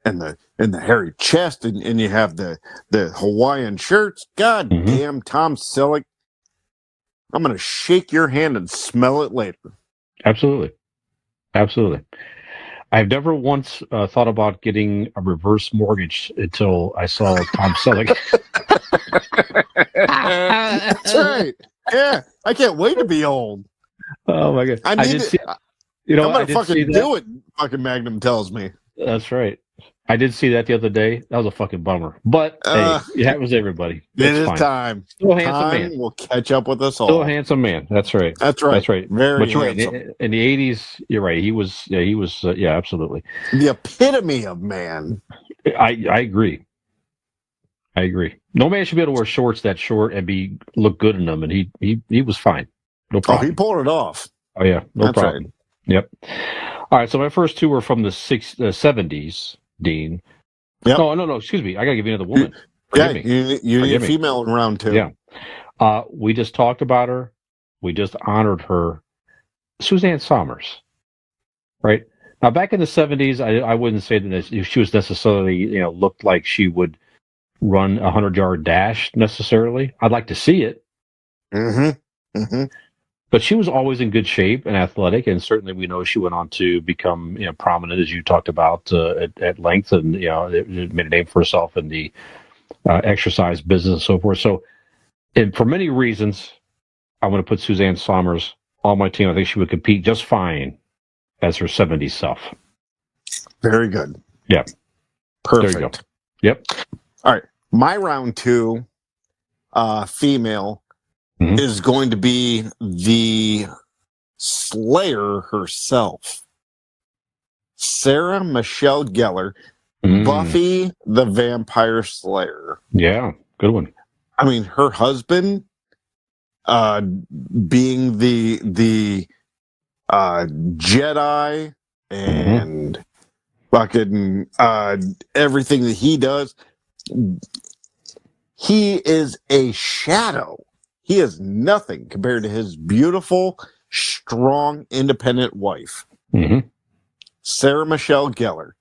and the hairy chest, and you have the Hawaiian shirts. God damn, Tom Selleck. I'm gonna shake your hand and smell it later. Absolutely. I've never once thought about getting a reverse mortgage until I saw Tom Selleck. That's right. Yeah, I can't wait to be old. Oh my god! I need to. I'm gonna fucking do it. Fucking Magnum tells me. That's right. I did see that the other day. That was a fucking bummer. But hey, it happens to everybody. It is time. Still a handsome man. Will catch up with us all. Still a handsome man. That's right. That's right. That's right. Very handsome. Right. In the 80s, you're right. He was. Yeah, absolutely. The epitome of man. I agree. No man should be able to wear shorts that short and look good in them. And he was fine. No problem. Oh, he pulled it off. Oh yeah, no That's problem. Right. Yep. All right. So my first 2 were from the 70s. Dean. Yep. No. Excuse me. I gotta give you another woman. You need a female in round 2. Yeah. We just talked about her. We just honored her. Suzanne Somers. Right now, back in the 70s, I wouldn't say that she was necessarily looked like she would run a 100-yard dash necessarily. I'd like to see it. But she was always in good shape and athletic, and certainly we know she went on to become prominent, as you talked about at length, and made a name for herself in the exercise business and so forth. So, and for many reasons, I'm going to put Suzanne Somers on my team. I think she would compete just fine as her 70s self. Very good. Yeah. Perfect. There you go. Yep. All right. My round 2 female is going to be the Slayer herself. Sarah Michelle Gellar, Buffy the Vampire Slayer. Yeah, good one. I mean, her husband being the Jedi and fucking everything that he does. He is a shadow. He is nothing compared to his beautiful, strong, independent wife. Sarah Michelle Gellar.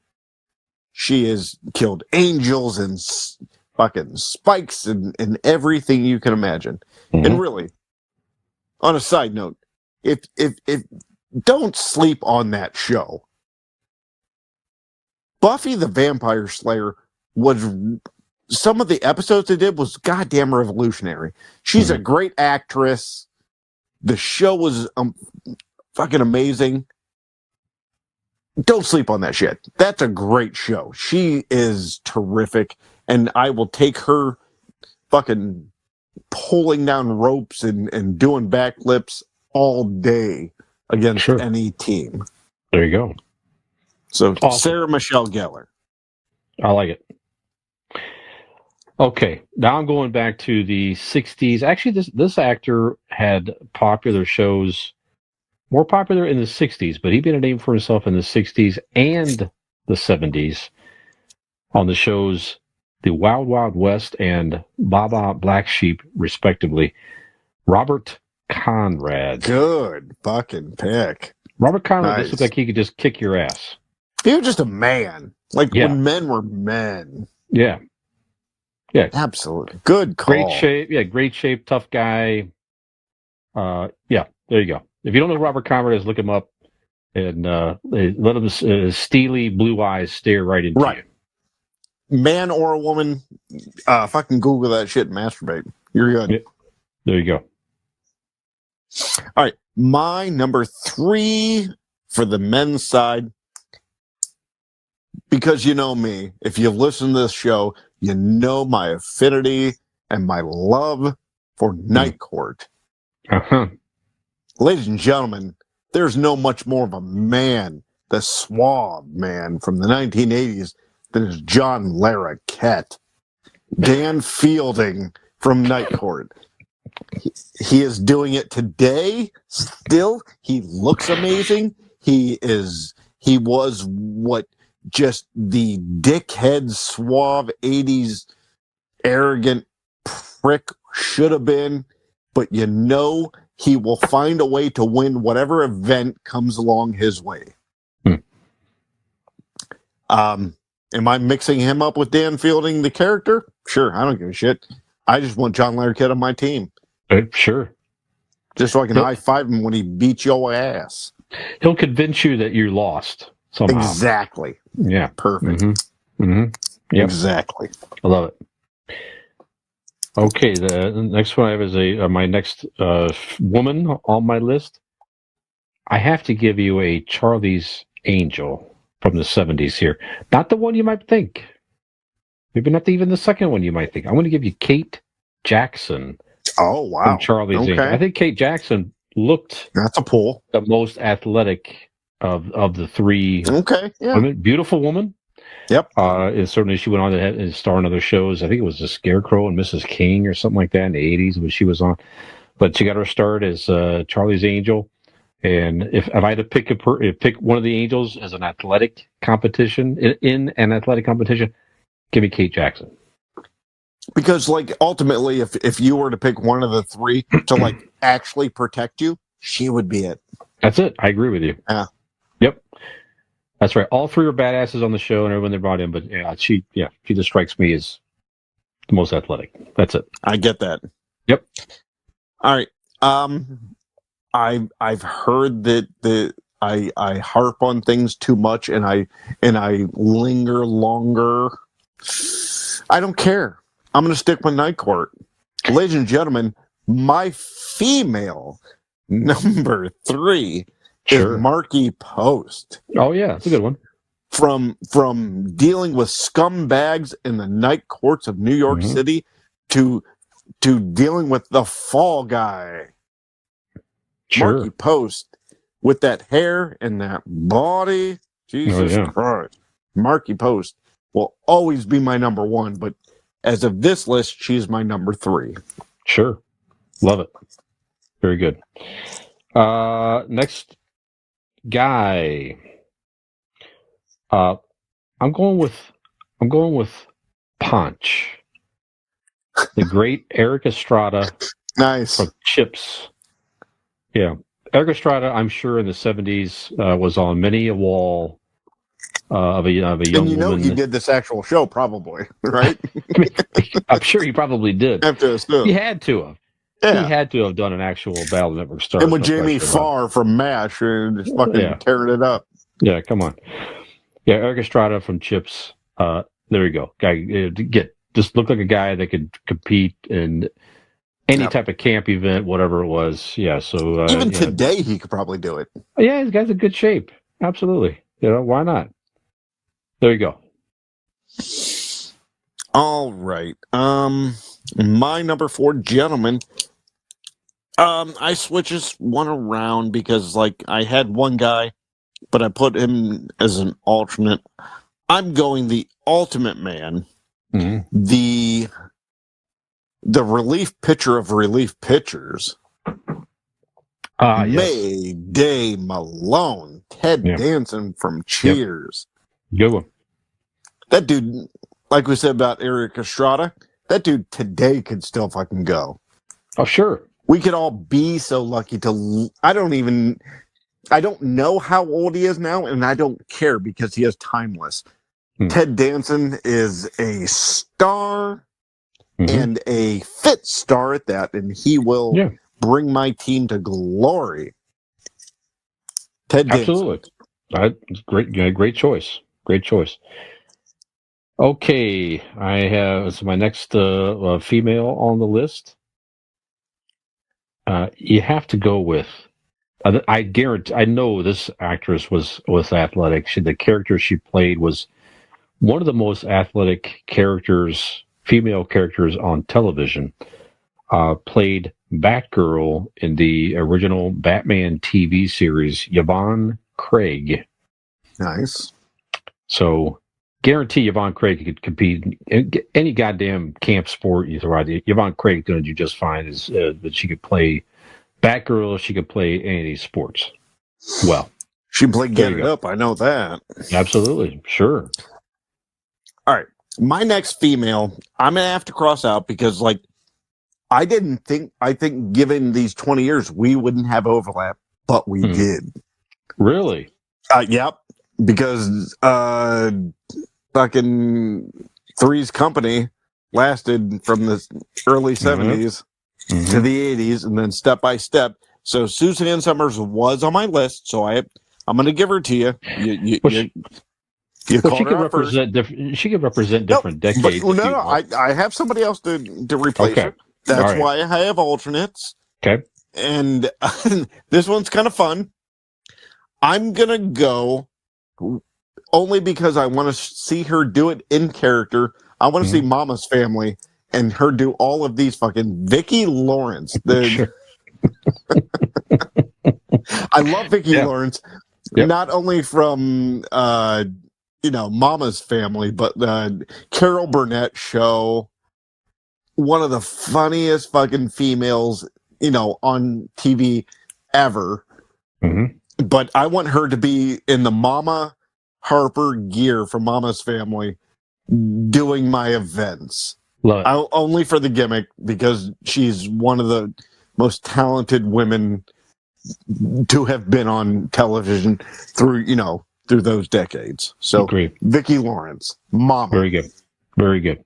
She has killed angels and fucking spikes and everything you can imagine. And really, on a side note, if don't sleep on that show. Buffy the Vampire Slayer was, some of the episodes they did was goddamn revolutionary. She's a great actress. The show was fucking amazing. Don't sleep on that shit. That's a great show. She is terrific, and I will take her fucking pulling down ropes and doing backflips all day against any team. There you go. So Sarah Michelle Gellar. I like it. Okay, now I'm going back to the 60s. Actually, this actor had popular shows, more popular in the 60s, but he made a name for himself in the 60s and the 70s on the shows The Wild Wild West and Baba Black Sheep, respectively. Robert Conrad. Good fucking pick. Robert Conrad just looked like he could just kick your ass. He was just a man. Like when men were men. Yeah. Yeah. Absolutely. Good call. Great shape. Yeah, great shape, tough guy. Yeah, there you go. If you don't know who Robert Conrad is, look him up and let him steely blue eyes stare right into you. Man or a woman, fucking Google that shit and masturbate. You're good. Yeah. There you go. All right. My number 3 for the men's side, because you know me, if you listen to this show, you know my affinity and my love for Night Court. Ladies and gentlemen, there's no much more of a man, the suave man from the 1980s, than is John Larroquette. Dan Fielding from Night Court. He is doing it today. Still, he looks amazing. He was what just the dickhead, suave, 80s, arrogant prick should have been. But he will find a way to win whatever event comes along his way. Am I mixing him up with Dan Fielding, the character? Sure, I don't give a shit. I just want John Larroquette on my team. Sure. Just so I can high-five him when he beats your ass. He'll convince you that you lost somehow. Exactly. Yeah. Perfect. Yep. Exactly. I love it. Okay, the next one I have is my next woman on my list. I have to give you a Charlie's Angel from the 70s here. Not the one you might think. Maybe not even the second one you might think. I'm going to give you Kate Jackson. Oh, wow. From Charlie's Angel. I think Kate Jackson looked that's a pull. The most athletic of the three women. Beautiful woman. Yep. And certainly she went on to star in other shows. I think it was The Scarecrow and Mrs. King or something like that in the 80s when she was on. But she got her start as Charlie's Angel. And if I had to pick one of the angels as an athletic competition, in an athletic competition, give me Kate Jackson. Because, ultimately, if you were to pick one of the three to, actually protect you, she would be it. That's it. I agree with you. Yeah. Yep. That's right. All three are badasses on the show and everyone they brought in, but she just strikes me as the most athletic. That's it. I get that. Yep. All right. I've heard that I harp on things too much and I linger longer. I don't care. I'm going to stick with Night Court. Ladies and gentlemen, my female number 3 is Marky Post. Oh yeah, that's a good one. From dealing with scumbags in the night courts of New York City to dealing with the fall guy. Sure. Marky Post with that hair and that body. Jesus Christ. Marky Post will always be my number 1, but as of this list, she's my number 3. Sure. Love it. Very good. Next guy. I'm going with Punch. The great Eric Estrada. Nice. From Chips. Yeah. Eric Estrada, I'm sure in the 70s was on many a wall of a young woman. He did this actual show, probably, right? I'm sure he probably did. He had to have. Yeah. He had to have done an actual Battle Network Stars. And with Jamie Farr from MASH and just fucking tearing it up. Yeah, come on. Yeah, Eric Estrada from Chips. There you go. Guy, just looked like a guy that could compete in any type of camp event, whatever it was. Yeah, so even today he could probably do it. Yeah, this guy's in good shape. Absolutely. Why not? There you go. All right. My number 4 gentleman. I switches one around because I had one guy, but I put him as an alternate. I'm going the Ultimate Man, the relief pitcher of relief pitchers. Mayday Malone, Ted Danson from Cheers. Good one. That dude, like we said about Eric Estrada, that dude today could still fucking go. Oh, sure. We could all be so lucky to... I don't know how old he is now, and I don't care because he is timeless. Ted Danson is a star and a fit star at that, and he will bring my team to glory. Ted Danson. Absolutely. Great choice. Great choice. Okay, I have my next female on the list. You have to go with. I guarantee. I know this actress was athletic. The character she played was one of the most athletic female characters on television. Played Batgirl in the original Batman TV series. Yvonne Craig. Nice. So. guarantee Yvonne Craig could compete in any goddamn camp sport you throw out. Yvonne Craig going to do just fine. Is that she could play Batgirl? She could play any of these sports. Well, She played there Get you It go. Up. I know that. Absolutely, sure. All right. My next female, I'm going to have to cross out because, like, I think given these 20 years, we wouldn't have overlap, but we did. Really? Yep. Because fucking Three's Company lasted from the early 70s to the 80s and then step by step. So Suzanne Somers was on my list, so I'm going to give her to you. You Well, called she her could out first. represent different. She could represent different But decades. no, I have somebody else to replace Okay. her. That's All right. why I have alternates. Okay. And this one's kind of fun. I'm gonna go only because I want to see her do it in character. I want to see Mama's Family and her do all of these fucking Vicki Lawrence. Sure. I love Vicki Yeah. Lawrence, Yep. not only from Mama's Family, but the Carol Burnett show. One of the funniest fucking females, on TV ever. But I want her to be in the Mama Harper gear from Mama's Family doing my events. Love it. Only for the gimmick, because she's one of the most talented women to have been on television through those decades. So Agreed. Vicki Lawrence, Mama. Very good. Very good.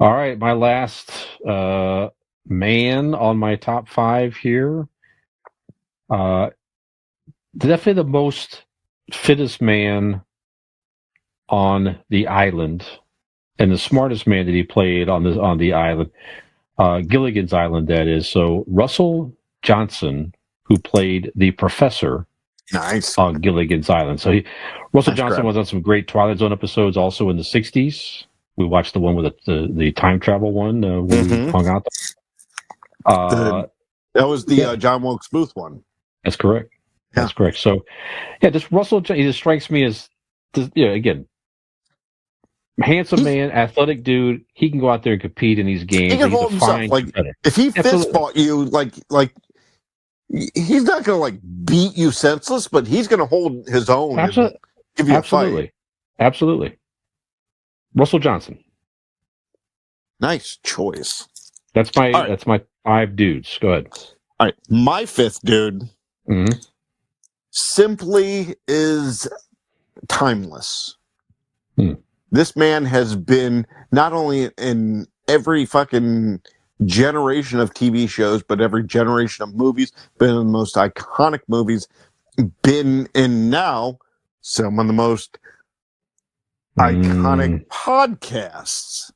All right, my last man on my top 5 here. Definitely the most fittest man on the island, and the smartest man that he played on the island, Gilligan's Island, that is. So Russell Johnson, who played the professor, nice, on Gilligan's Island. So Russell Nice Johnson grab. was on some great Twilight Zone episodes, also in the '60s. We watched the one with the time travel one when we hung out. That was the John Wilkes Booth one. That's correct. Yeah. That's correct. So, just Russell. He just strikes me as, again, handsome man, athletic dude. He can go out there and compete in these games. He can He's hold a himself. fine Like, competitor. if he fist Absolutely. fought you, like he's not going to beat you senseless, but he's going to hold his own. Absolutely. And give you a Absolutely. fight. Absolutely. Russell Johnson. Nice choice. That's my All right. that's my 5 dudes. Go ahead. All right, my 5th dude Mm-hmm. simply is timeless. This man has been not only in every fucking generation of TV shows, but every generation of movies, been in the most iconic movies, been in now some of the most iconic podcasts.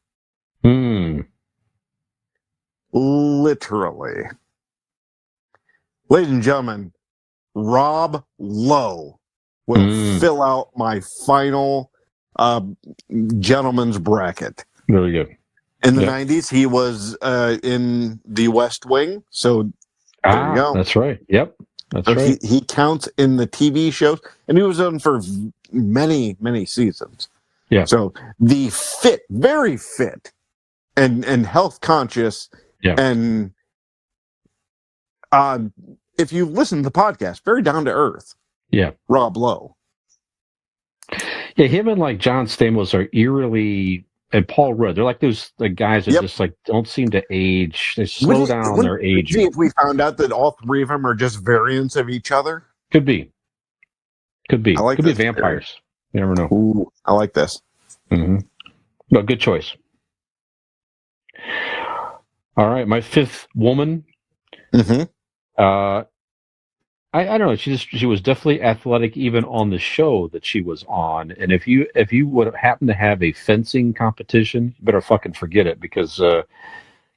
Literally. Ladies and gentlemen, Rob Lowe will fill out my final gentleman's bracket. Very good. In the 90s, he was in The West Wing, so there you go. That's right. Yep, that's So right. he counts in the TV shows, and he was on for many, many seasons. Yeah. So the very fit, and health conscious, and if you listen to the podcast, very down to earth. Yeah. Rob Lowe. Yeah, him and like John Stamos are eerily, and Paul Rudd. They're like those guys that just like don't seem to age. They slow down their aging. See if we found out that all 3 of them are just variants of each other. Could be. I like Could be this vampires. You never know. Ooh, I like this. No, good choice. All right, my 5th woman. I don't know. She was definitely athletic, even on the show that she was on. And if you would happen to have a fencing competition, you better fucking forget it, because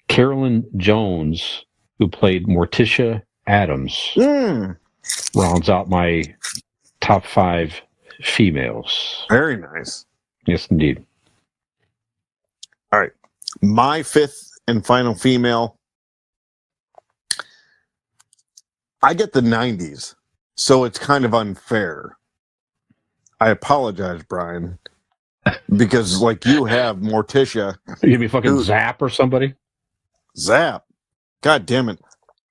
Carolyn Jones, who played Morticia Adams, rounds out my top 5 females. Very nice. Yes, indeed. All right, my 5th and final female. I get the 90s, so it's kind of unfair. I apologize, Brian, because like you have Morticia, You give me fucking Who- Zap or somebody? Zap. God damn it!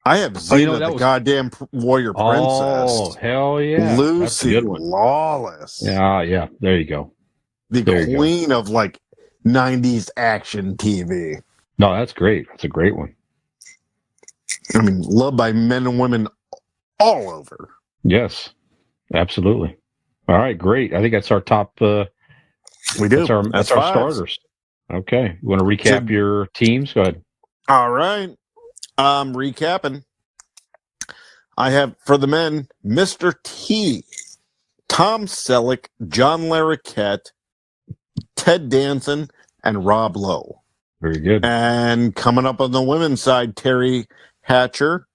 I have Oh, you Xena, know, that the was- goddamn warrior Oh, princess. hell yeah. That's a Lucy good one. Lawless. Yeah. There you go. The There you go. queen of like 90s action TV. No, that's great. That's a great one. I mean, loved by men and women all over. Yes, absolutely. All right, great. I think that's our top. We do. That's our fives. starters. Okay, you want to recap So- your teams? Go ahead. All right. Recapping. I have for the men, Mr. T, Tom Selleck, John Larroquette, Ted Danson, and Rob Lowe. Very good. And coming up on the women's side, Terry Hatcher,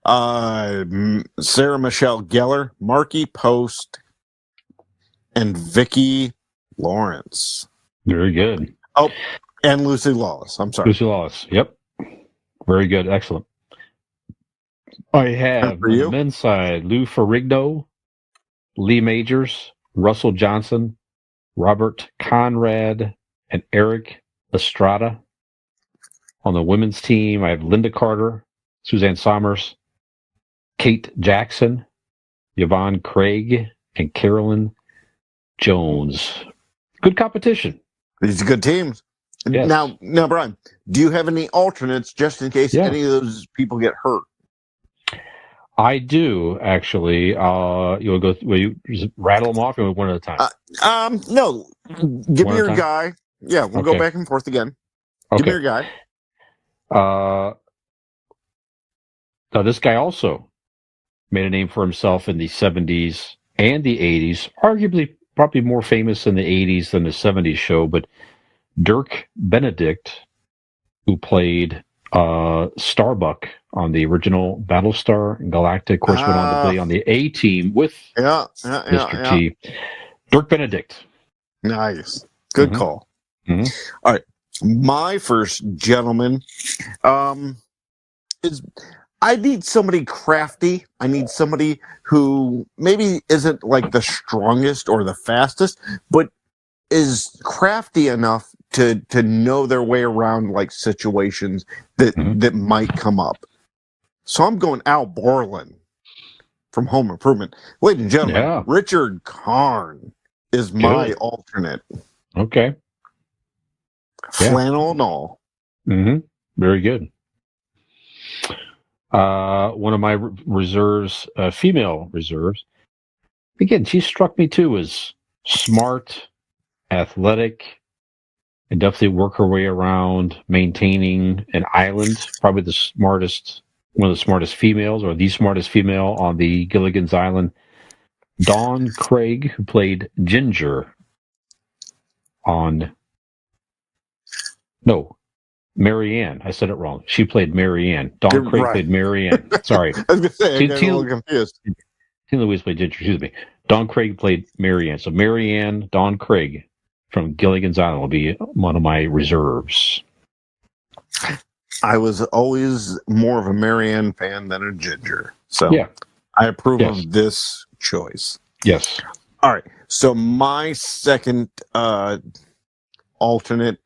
Sarah Michelle Gellar, Marky Post, and Vicki Lawrence. Very good. Oh, and Lucy Lawless. I'm sorry. Lucy Lawless. Yep. Very good. Excellent. I have And for on you? the men's side Lou Ferrigno, Lee Majors, Russell Johnson, Robert Conrad, and Eric Estrada. On the women's team, I have Linda Carter, Suzanne Somers, Kate Jackson, Yvonne Craig, and Carolyn Jones. Good competition. These are good teams. Yes. Now, Brian, do you have any alternates just in case Yeah. any of those people get hurt? I do actually. You'll go. Will you just rattle them off, or one at a time? No. Give One me at a your time? guy. Yeah, we'll go Okay. back and forth again. Give me Okay. your guy. Now this guy also made a name for himself in the 70s and the 80s. Arguably, probably more famous in the 80s than the 70s show. But Dirk Benedict, who played Starbuck on the original Battlestar Galactica, of course, went on to play on the A Team with Yeah. Mr. T. Dirk Benedict. Nice. Good Mhm. call. Mhm. All right. My first gentleman is I need somebody crafty. I need somebody who maybe isn't like the strongest or the fastest, but is crafty enough to know their way around like situations that Mhm. that might come up. So I'm going Al Borland from Home Improvement. Ladies and gentlemen, Yeah. Richard Karn is my Good. alternate. Okay. Yeah. Flannel and all. Mm-hmm. Very good. One of my reserves, female reserves. Again, she struck me too as smart, athletic, and definitely work her way around maintaining an island. Probably one of the smartest females, or the smartest female on the Gilligan's Island. Dawn Craig, who played Ginger on. No, Marianne. I said it wrong. She played Marianne. Dawn You're Craig right. played Marianne. Sorry. I was gonna say I got a Tina- little confused. Tina Louise played Ginger. Excuse me. Dawn Craig played Marianne. So Marianne, Dawn Craig from Gilligan's Island will be one of my reserves. I was always more of a Marianne fan than a Ginger. So Yeah. I approve Yes. of this choice. Yes. All right. So my second alternate,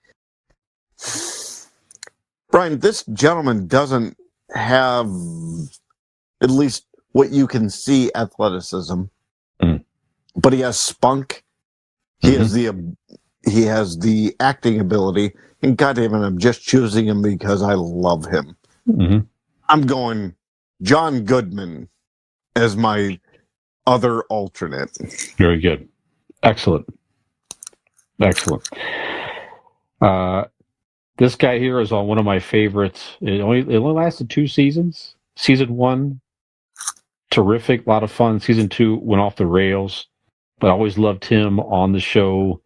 Brian, this gentleman doesn't have at least what you can see athleticism, Mm. but he has spunk. He has the acting ability, and goddamn it, I'm just choosing him because I love him. Mm-hmm. I'm going John Goodman as my other alternate. Very good. Excellent. Excellent. This guy here is on one of my favorites. It only lasted 2 seasons. Season 1, terrific, a lot of fun. Season 2 went off the rails, but I always loved him on the show.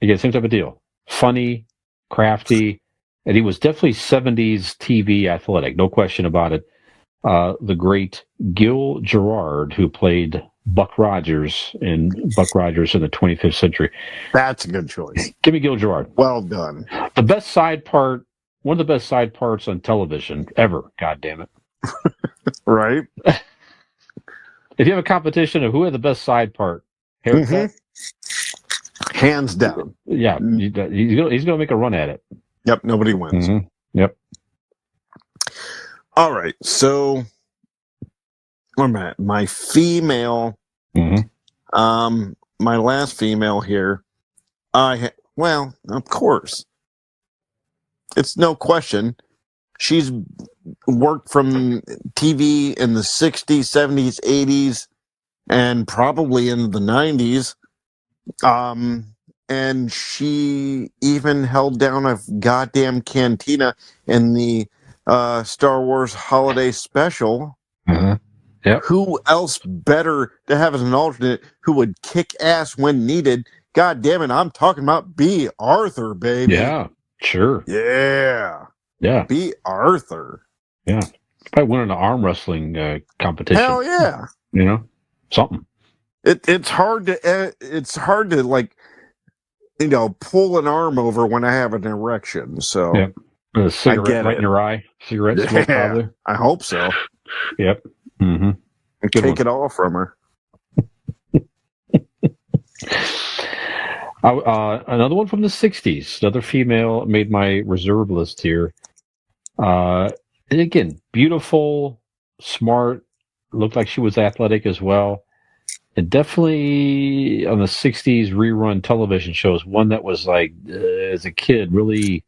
Again, same type of deal. Funny, crafty, and he was definitely 70s TV athletic, no question about it. The great Gil Gerard, who played Buck Rogers in the 25th Century. That's a good choice. Give me Gil Gerard. Well done. The best side part, one of the best side parts on television ever. God damn it! Right? If you have a competition of who had the best side part haircut. Hands down. Yeah, he's gonna make a run at it. Yep, nobody wins. Yep. All right, so wait a minute. My female, my last female here. Well, of course, it's no question. She's worked from TV in the 60s, 70s, 80s, and probably in the 90s. And she even held down a goddamn cantina in the Star Wars Holiday Special. Yep. Who else better to have as an alternate who would kick ass when needed? God damn it, I'm talking about B. Arthur, baby. Yeah, sure. Yeah. B. Arthur. Yeah. Probably winning an arm wrestling competition. Hell yeah. You know, something. It's hard to like, pull an arm over when I have an erection. So yep. A cigarette right in your eye. Cigarette smoke, probably. I hope so. Yep. Mm-hmm. Take it all from her. Another one from the 60s. Another female made my reserve list here. And again, beautiful, smart, looked like she was athletic as well. And definitely on the 60s rerun television shows, one that was like, as a kid, really,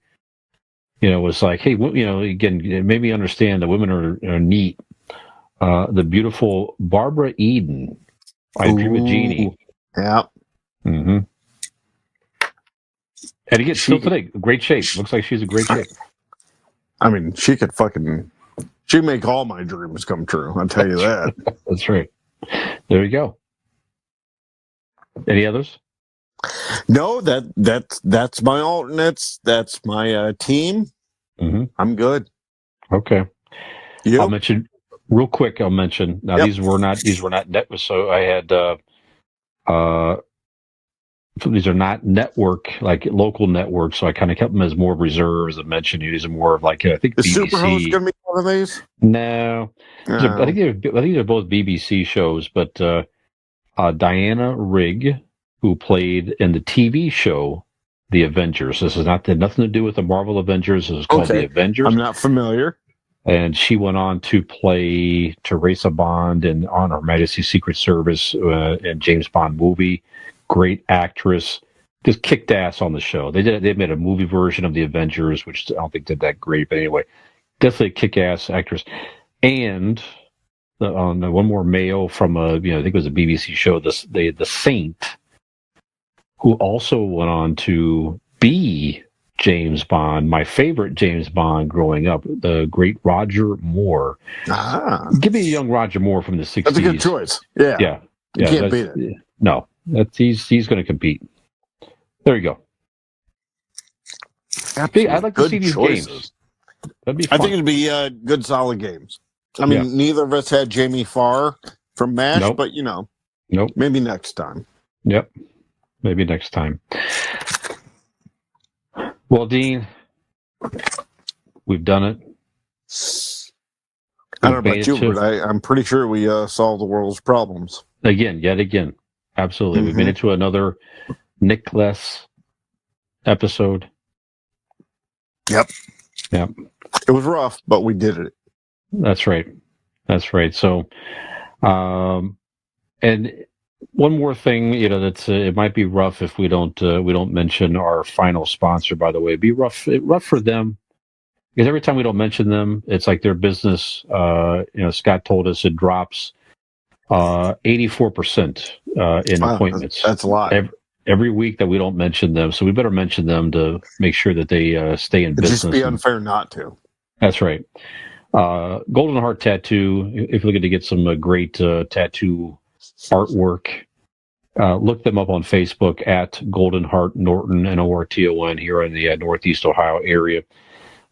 was like, hey, again, it made me understand that women are neat. The beautiful Barbara Eden, I Dream of Jeannie. Yeah. Mm-hmm. And again, still today, great shape. Looks like she's in great shape. I mean, she'd make all my dreams come true. I'll tell you that. That's right. There you go. Any others? No, that's my alternates. That's my team. Mm-hmm. I'm good. Okay. Yep. I'll mention real quick. Now these were not net. So I had these are not network, like local networks. So I kind of kept them as more reserves. I mentioned these are more of like I think is BBC. Superhost going to be one of these? No, I think they're both BBC shows. But Diana Rigg, who played in the TV show The Avengers. This is nothing to do with the Marvel Avengers. This is called The Avengers. I'm not familiar. And she went on to play Teresa Bond on Her Majesty's Secret Service and James Bond movie. Great actress. Just kicked ass on the show. They made a movie version of The Avengers, which I don't think did that great. But anyway, definitely a kick-ass actress. And one more Mayo from I think it was a BBC show, The Saint, who also went on to be James Bond, my favorite James Bond growing up, the great Roger Moore. Give me a young Roger Moore from the 60s. That's a good choice. Yeah. You can't beat it. No, he's going to compete. There you go. Absolutely. I'd like to see these games. That'd be fun. I think it'd be good, solid games. I mean, neither of us had Jamie Farr from MASH, but nope. Maybe next time. Yep, maybe next time. Well, Dean, we've done it. I don't know about you, but I'm pretty sure we solved the world's problems. Yet again. Absolutely. We've made it to another Nick-less episode. Yep. It was rough, but we did it. That's right. So, and one more thing, that's it might be rough if we don't mention our final sponsor. By the way, it'd be rough for them because every time we don't mention them, it's like their business. Scott told us it drops 84% in appointments. That's a lot. Every week that we don't mention them, so we better mention them to make sure that they stay in business. It'd just be unfair not to. That's right. Golden Heart Tattoo. If you're looking to get some great tattoo artwork, look them up on Facebook at Golden Heart Norton, Norton, here in the Northeast Ohio area.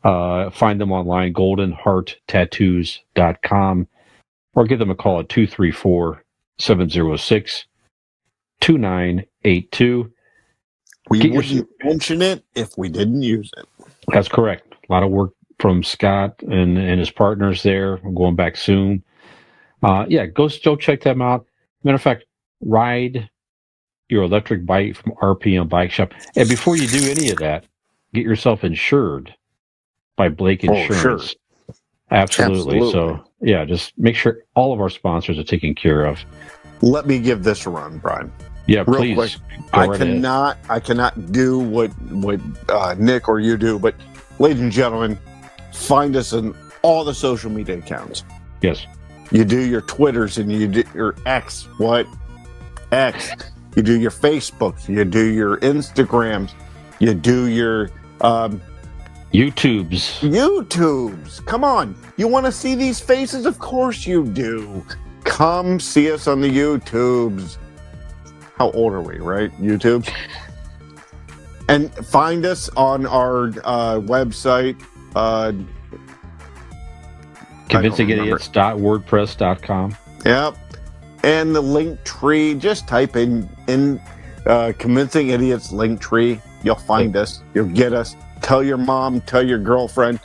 Find them online, goldenhearttattoos.com, or give them a call at 234-706-2982. We wouldn't mention it if we didn't use it. That's correct. A lot of work from Scott and his partners there. I'm going back soon. Go check them out. Matter of fact, ride your electric bike from RPM Bike Shop. And before you do any of that, get yourself insured by Blake Insurance. Sure. Absolutely. Absolutely. So, yeah, just make sure all of our sponsors are taken care of. Let me give this a run, Brian. Yeah, Real please. quick. Go I right ahead. cannot do what Nick or you do, but ladies and gentlemen, find us on all the social media accounts. Yes. You do your Twitters and you do your X. You do your Facebooks. You do your Instagrams. You do your YouTubes. Come on. You want to see these faces? Of course you do. Come see us on the YouTubes. How old are we, right? YouTubes. And find us on our website. ConvincingIdiots.wordpress.com. Yep. And the link tree, just type in Convincing Idiots link tree. You'll find us. You'll get us. Tell your mom, tell your girlfriend.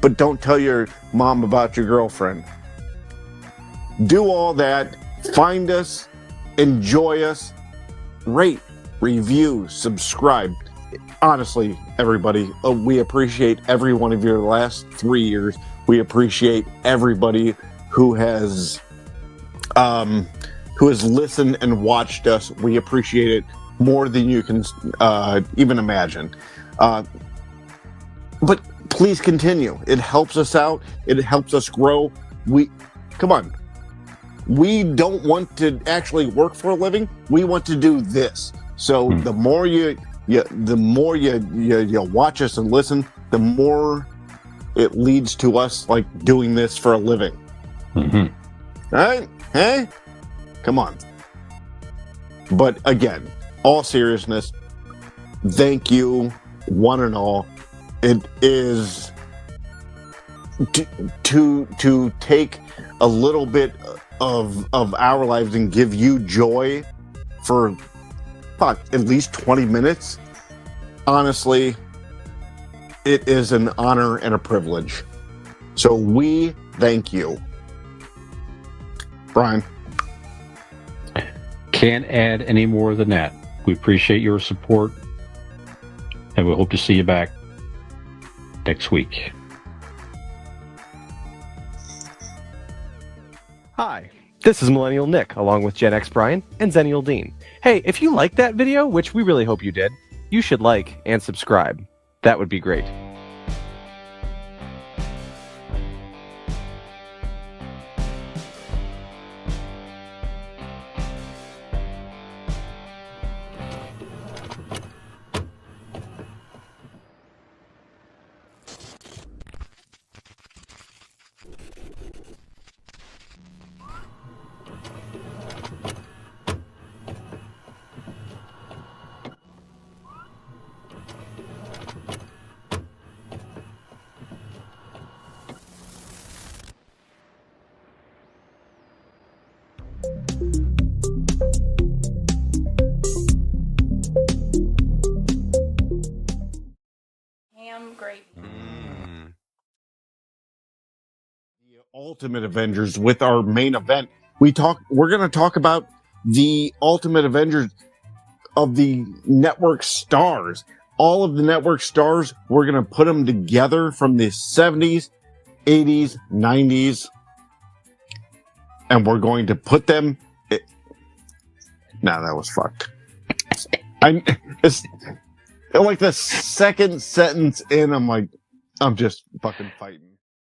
But don't tell your mom about your girlfriend. Do all that. Find us. Enjoy us. Rate, review, subscribe. Honestly, everybody, we appreciate every one of your last 3 years. We appreciate everybody who has listened and watched us. We appreciate it more than you can even imagine. But please continue. It helps us out. It helps us grow. Come on. We don't want to actually work for a living. We want to do this. So the more you watch us and listen, the more it leads to us like doing this for a living. Mm-hmm. All right? Hey? Come on. But again, all seriousness, thank you, one and all. It is to take a little bit of our lives and give you joy for at least 20 minutes. Honestly, it is an honor and a privilege. So we thank you. Brian. Can't add any more than that. We appreciate your support, and we hope to see you back next week. Hi, this is Millennial Nick, along with Gen X Brian and Zennial Dean. Hey, if you liked that video, which we really hope you did, you should like and subscribe. That would be great. Ultimate Avengers with our main event. We're going to talk about the Ultimate Avengers of the network stars. All of the network stars, we're going to put them together from the 70s, 80s, 90s, and we're going to put them. That was fucked. It's like the second sentence in, I'm just fucking fighting.